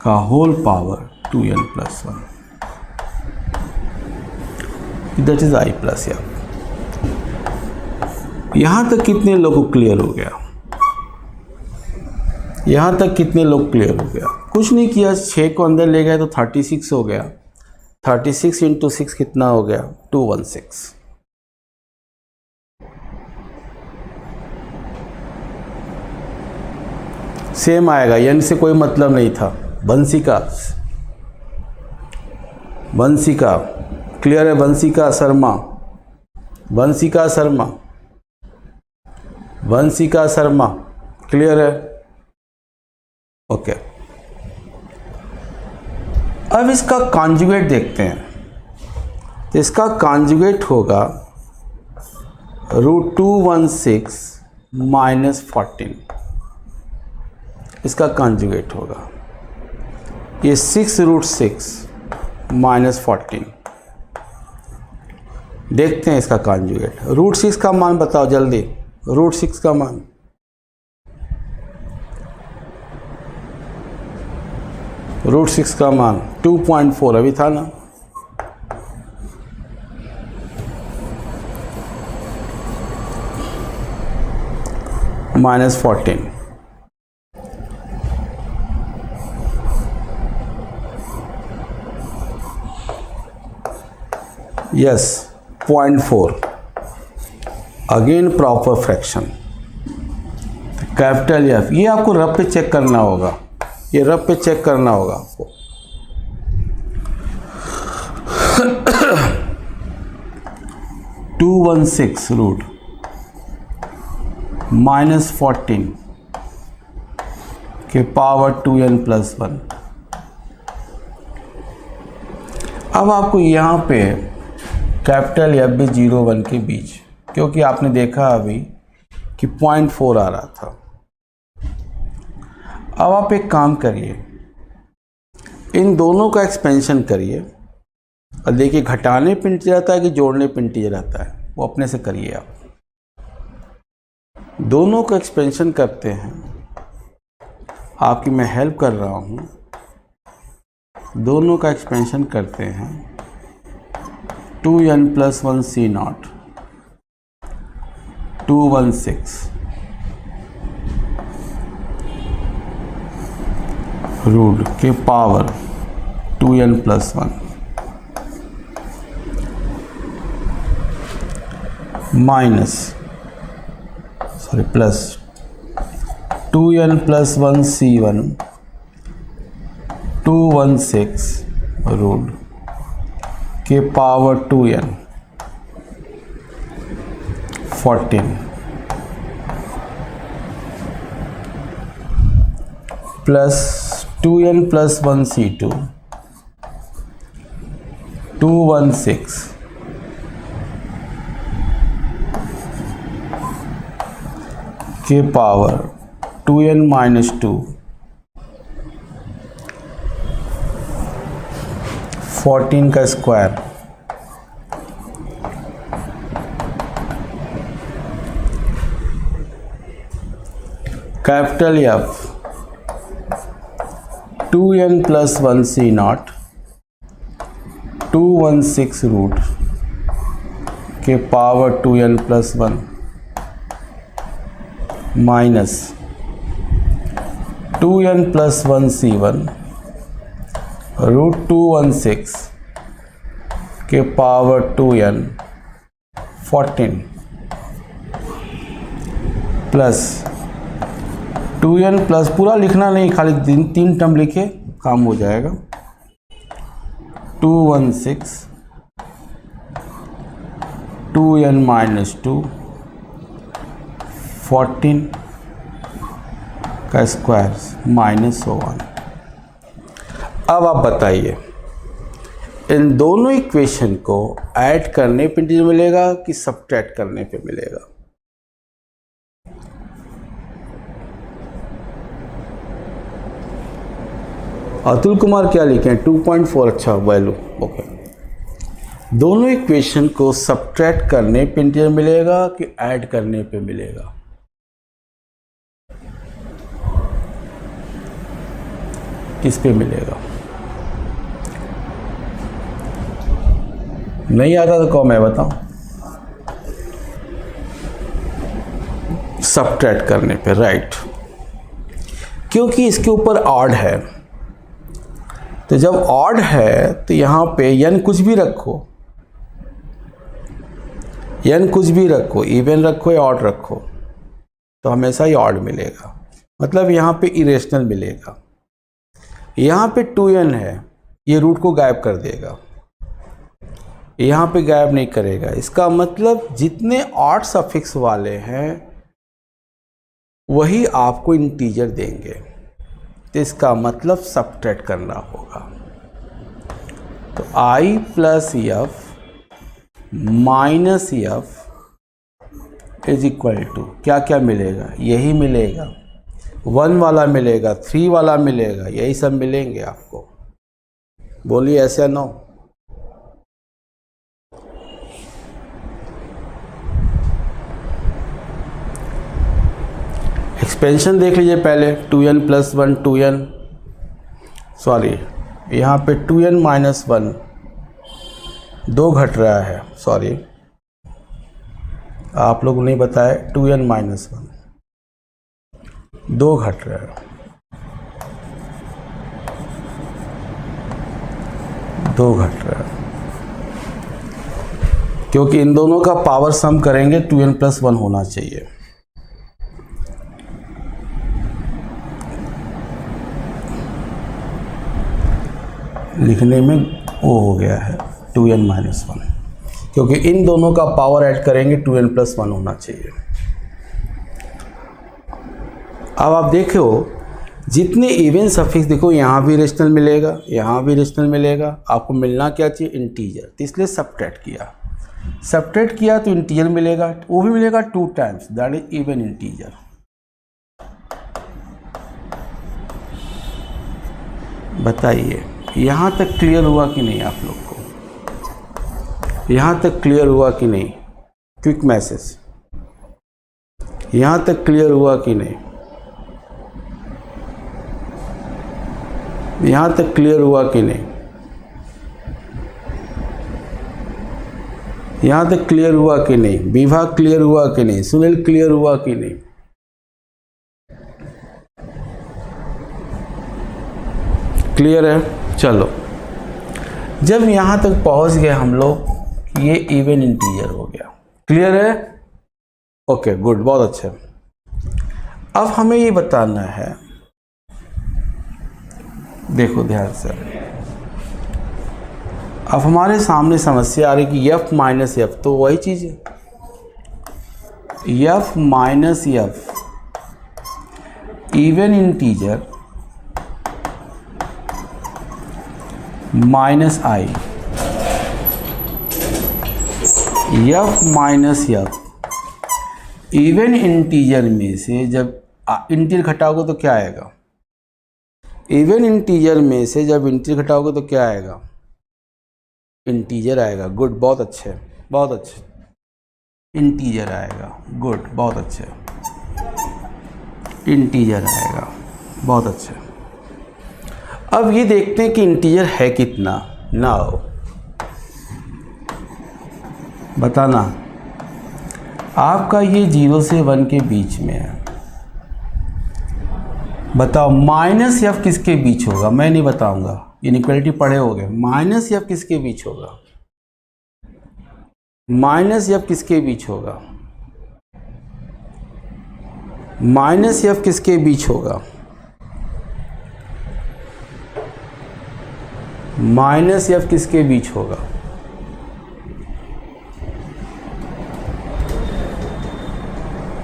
Speaker 1: का whole power 2n plus 1, that is i plus F. यहां तक कितने लोगों को क्लियर हो गया? यहां तक कितने लोग क्लियर हो गया? कुछ नहीं किया, 6 को अंदर ले गए तो 36 हो गया। 36 इंटू 6 कितना हो गया? 216। सेम आएगा, यानी से कोई मतलब नहीं था। वंशिका क्लियर है? वंशिका शर्मा क्लियर है? ओके। अब इसका कॉन्जुगेट देखते हैं। तो इसका कॉन्जुगेट होगा √216 माइनस 14, इसका कॉन्जुगेट होगा। ये 6√6 माइनस 14, देखते हैं इसका कॉन्जुगेट। √6 का मान बताओ जल्दी, √6 का मान। √6 का मान 2.4 अभी था ना, minus 14, yes 0.4, again proper fraction. Capital F, ये आपको रफ पे चेक करना होगा, ये रफ पे चेक करना होगा आपको। (216) माइनस 14 के पावर 2n प्लस 1। अब आपको यहाँ पे कैपिटल एफ भी 0-1 के बीच, क्योंकि आपने देखा अभी कि 0.4 आ रहा था। अब आप एक काम करिए, इन दोनों का एक्सपेंशन करिए और देखिए घटाने पे इंटीजर रहता है कि जोड़ने पे इंटीजर रहता है, वो अपने से करिए। आप दोनों का एक्सपेंशन करते हैं, आपकी मैं हेल्प कर रहा हूँ। दोनों का एक्सपेंशन करते हैं 2n प्लस 1 C0 216 रूट के power 2n plus 1 minus plus 2n plus 1 C1 216 root के power 2n 14 plus 2n plus 1 C2 216 के पावर 2n माइनस 2 14 का square capital F 2n plus 1 C0 216 root के power 2n plus 1 minus 2n plus 1 C1 root 216 के power 2n 14 plus 2n plus, पूरा लिखना नहीं, खाली 3 टर्म लिखे काम हो जाएगा। 216 2n माइनस 2 14 का स्क्वायर माइनस 1। अब आप बताइए इन दोनों इक्वेशन को ऐड करने पे इंटीजर मिलेगा कि सब्ट्रैक्ट करने पे मिलेगा? अतुल कुमार क्या लिखे हैं? 2.4 अच्छा वैल्यू ओके। दोनों इक्वेशन को सब्ट्रैक्ट करने पे इंटीजर मिलेगा कि ऐड करने पे मिलेगा? किस पे मिलेगा? नहीं आता तो कहो मैं बताऊं। सब्ट्रैक्ट करने पे, राइट, क्योंकि इसके ऊपर ऑड है। तो जब ऑड है तो यहाँ पे n कुछ भी रखो, n कुछ भी रखो, इवन रखो या ऑड रखो, तो हमेशा ही ऑड मिलेगा, मतलब यहाँ पे इरेशनल मिलेगा। यहाँ पे 2n है, ये रूट को गायब कर देगा, यहाँ पे गायब नहीं करेगा। इसका मतलब जितने ऑड सफिक्स वाले हैं वही आपको इंटीजर देंगे, तो इसका मतलब सब्ट्रैक्ट करना होगा। तो i plus F minus F is equal to क्या क्या मिलेगा? यही मिलेगा, 1 वाला मिलेगा, 3 वाला मिलेगा, यही सब मिलेंगे आपको। बोलिए ऐसे या नो? एक्सपेंशन देख लीजिए पहले, 2n प्लस 1 2n, सॉरी यहाँ पे 2n माइनस 1 2 घट रहा है, सॉरी आप लोग नहीं बताए, 2n माइनस 1 2 घट रहा है, 2 घट रहा है, क्योंकि इन दोनों का पावर सम करेंगे 2n प्लस 1 होना चाहिए। लिखने में वो हो गया है 2n माइनस 1, क्योंकि इन दोनों का पावर ऐड करेंगे 2n प्लस 1 होना चाहिए। अब आप देखो जितने इवन सफिक्स, देखो यहाँ भी रेशनल मिलेगा, यहाँ भी रेशनल मिलेगा, आपको मिलना क्या चाहिए? इंटीजर। तो इसलिए सब्ट्रैक्ट किया, सब्ट्रैक्ट किया तो इंटीजर मिलेगा, वो भी मिलेगा 2 times, that is even integer. बताइए यहाँ तक क्लियर हुआ कि नहीं आप लोग को? यहाँ तक क्लियर हुआ कि नहीं? क्विक मैसेज, यहाँ तक क्लियर हुआ कि नहीं? यहाँ तक क्लियर हुआ कि नहीं? यहाँ तक क्लियर हुआ कि नहीं? विभा क्लियर हुआ कि नहीं? सुनील क्लियर हुआ कि नहीं? क्लियर है? चलो, जब यहाँ तक पहुँच गए हम लोग, ये इवन इंटीजर हो गया। क्लियर है? ओके गुड, बहुत अच्छा। अब हमें ये बताना है, देखो ध्यान से, अब हमारे सामने समस्या आ रही कि f माइनस एफ, तो वही चीज़ है, f minus F even integer minus I, F minus F even integer में से जब इंटीजर घटाओगे तो क्या आएगा? इवन इंटीजर में से जब इंटीजर घटाओगे तो क्या आएगा? इंटीजर आएगा। गुड, बहुत अच्छे, बहुत अच्छे, इंटीजर आएगा। गुड, बहुत अच्छे, इंटीजर आएगा, बहुत अच्छे। अब ये देखते हैं कि इंटीजर है कितना। नाउ बताना, आपका ये 0 से 1 के बीच में है, बताओ माइनस एफ किसके बीच होगा? मैं नहीं बताऊंगा, इनइक्वालिटी पढ़े होगे। माइनस एफ किसके बीच होगा? माइनस एफ किसके बीच होगा? माइनस एफ किसके बीच होगा? माइनस एफ किसके बीच होगा?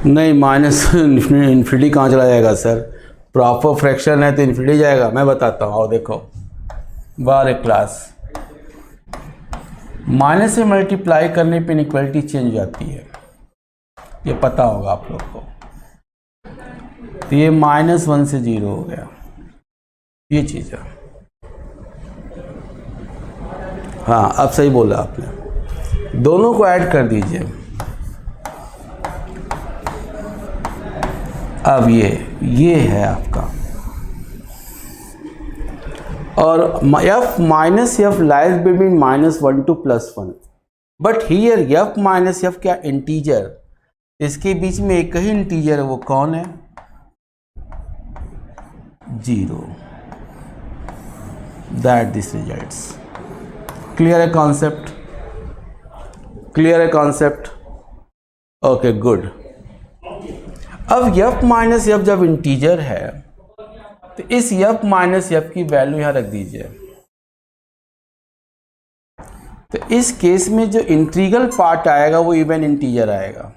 Speaker 1: नहीं, माइनस इन्फिनिटी कहाँ चला जाएगा सर? प्रॉपर फ्रैक्शन है तो इन्फिनिटी जाएगा। मैं बताता हूँ, आओ देखो, बार क्लास माइनस से मल्टीप्लाई करने पे इनइक्वालिटी चेंज हो जाती है, ये पता होगा आप लोग को। तो ये -1 से 0 हो गया, ये चीज़ है। हाँ, अब सही बोला आपने, दोनों को ऐड कर दीजिए। अब ये है आपका, और f minus F lies between -1 to +1, but here f minus F क्या इंटीजर, इसके बीच में एक ही इंटीजर है, वो कौन है? 0। That this results. क्लियर है कॉन्सेप्ट? क्लियर है कॉन्सेप्ट? Okay, good. अब f माइनस एफ जब इंटीजर है तो इस f माइनस एफ की वैल्यू यहां रख दीजिए। तो इस केस में जो इंटीग्रल पार्ट आएगा वो इवन इंटीजर आएगा।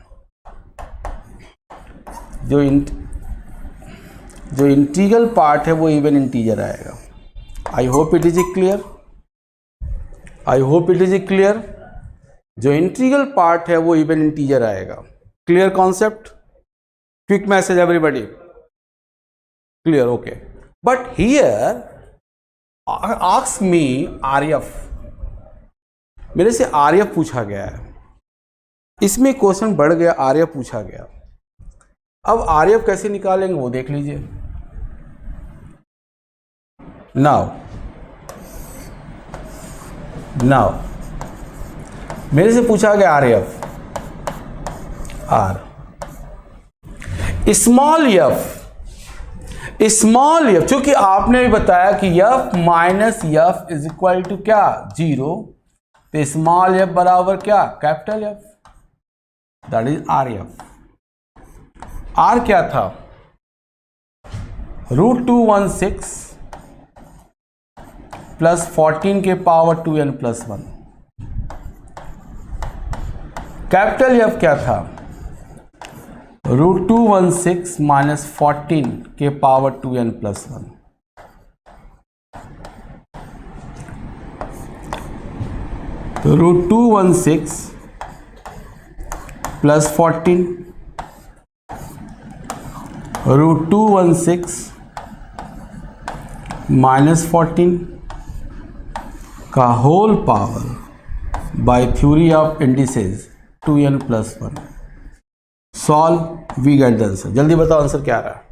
Speaker 1: जो इंटीग्रल पार्ट है वो इवन इंटीजर आएगा। I hope it is clear. I hope it is clear. जो इंटीग्रल पार्ट है वो इवन इंटीजर आएगा। Clear concept? Quick message everybody? Clear? Okay. But here ask me RF, मेरे से आरएफ पूछा गया है, इसमें क्वेश्चन बढ़ गया, आरएफ पूछा गया। अब आरएफ कैसे निकालेंगे वो देख लीजिए। नाउ मेरे से पूछा गया आरएफ, आर स्मॉल एफ, चूंकि आपने भी बताया कि F minus F is equal to क्या? 0। तो स्मॉल एफ बराबर क्या? Capital F, that is R F. R क्या था? √216 प्लस 14 के पावर 2n+1। कैपिटल एफ क्या था? √216 माइनस 14 के पावर 2n+1। तो √216 प्लस 14 √216 माइनस 14 का whole power by theory of indices 2n+1। Solve, we get the answer. जल्दी बताओ आंसर क्या आ रहा है?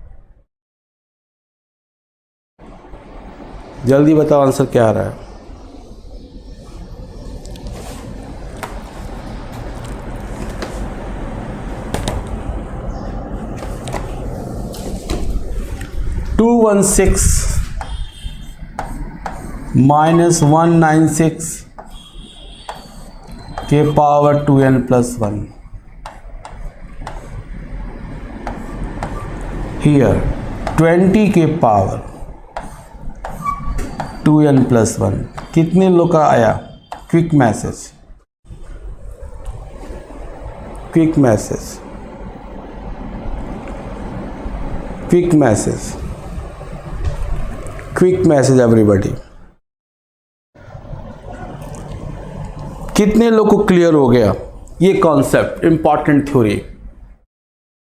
Speaker 1: जल्दी बताओ आंसर क्या आ रहा है? (216 माइनस 196 के पावर 2n+1। हियर 20 के पावर 2n+1 कितने लोग का आया? Quick message, quick message, quick message, quick message everybody. कितने लोग को क्लियर हो गया ये कॉन्सेप्ट, इंपॉर्टेंट थ्योरी?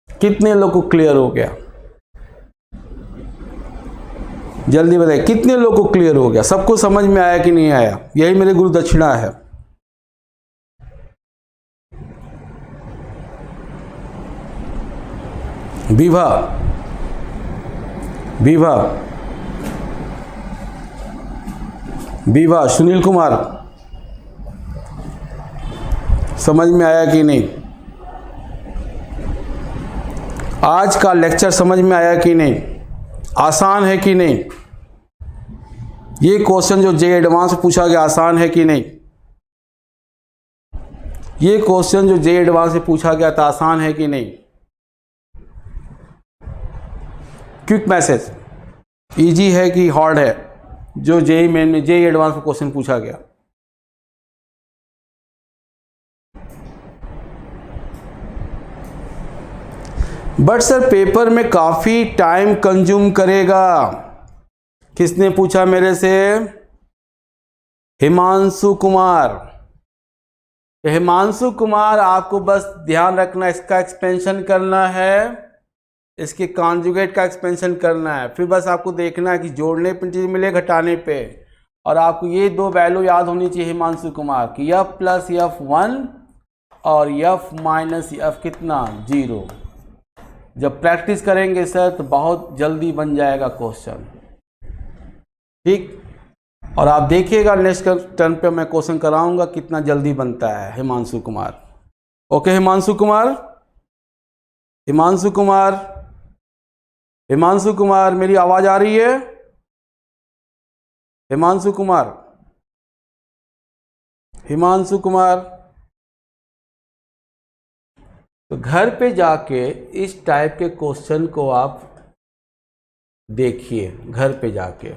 Speaker 1: कितने लोग को क्लियर हो गया? जल्दी बताइए, कितने लोग को क्लियर हो गया? सबको समझ में आया कि नहीं आया? यही मेरे गुरु दक्षिणा है। विभा, विभा, विभा, सुनील कुमार, समझ में आया कि नहीं? आज का लेक्चर समझ में आया कि नहीं? आसान है कि नहीं? ये क्वेश्चन जो जे एडवांस पूछा गया आसान है कि नहीं? ये क्वेश्चन जो जे एडवांस से पूछा गया था आसान है कि नहीं? क्विक मैसेज, इजी है कि हार्ड है? जो जे मेन में जे एडवांस में क्वेश्चन पूछा गया, बट सर पेपर में काफ़ी टाइम कंज्यूम करेगा। किसने पूछा मेरे से? हिमांशु कुमार। हिमांशु कुमार, आपको बस ध्यान रखना, इसका एक्सपेंशन करना है, इसके कॉन्जुगेट का एक्सपेंशन करना है, फिर बस आपको देखना है कि जोड़ने पे चीज मिले, घटाने पे। और आपको ये दो वैल्यू याद होनी चाहिए हिमांशु कुमार की, एफ प्लस एफ 1 और एफ माइनस एफ कितना 0। जब प्रैक्टिस करेंगे सर तो बहुत जल्दी बन जाएगा क्वेश्चन, ठीक। और आप देखिएगा नेक्स्ट टर्न पे मैं क्वेश्चन कराऊंगा कितना जल्दी बनता है हिमांशु कुमार। ओके हिमांशु कुमार, हिमांशु कुमार, हिमांशु कुमार, मेरी आवाज आ रही है? हिमांशु कुमार, हिमांशु कुमार। तो घर पे जाके इस टाइप के क्वेश्चन को आप देखिए, घर पे जाके।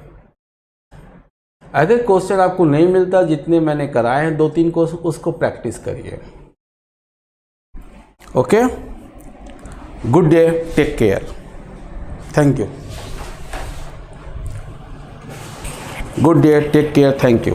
Speaker 1: अगर क्वेश्चन आपको नहीं मिलता, जितने मैंने कराए हैं 2-3 को, उसको प्रैक्टिस करिए। Okay, good day, take care, thank you. Good day, take care, thank you.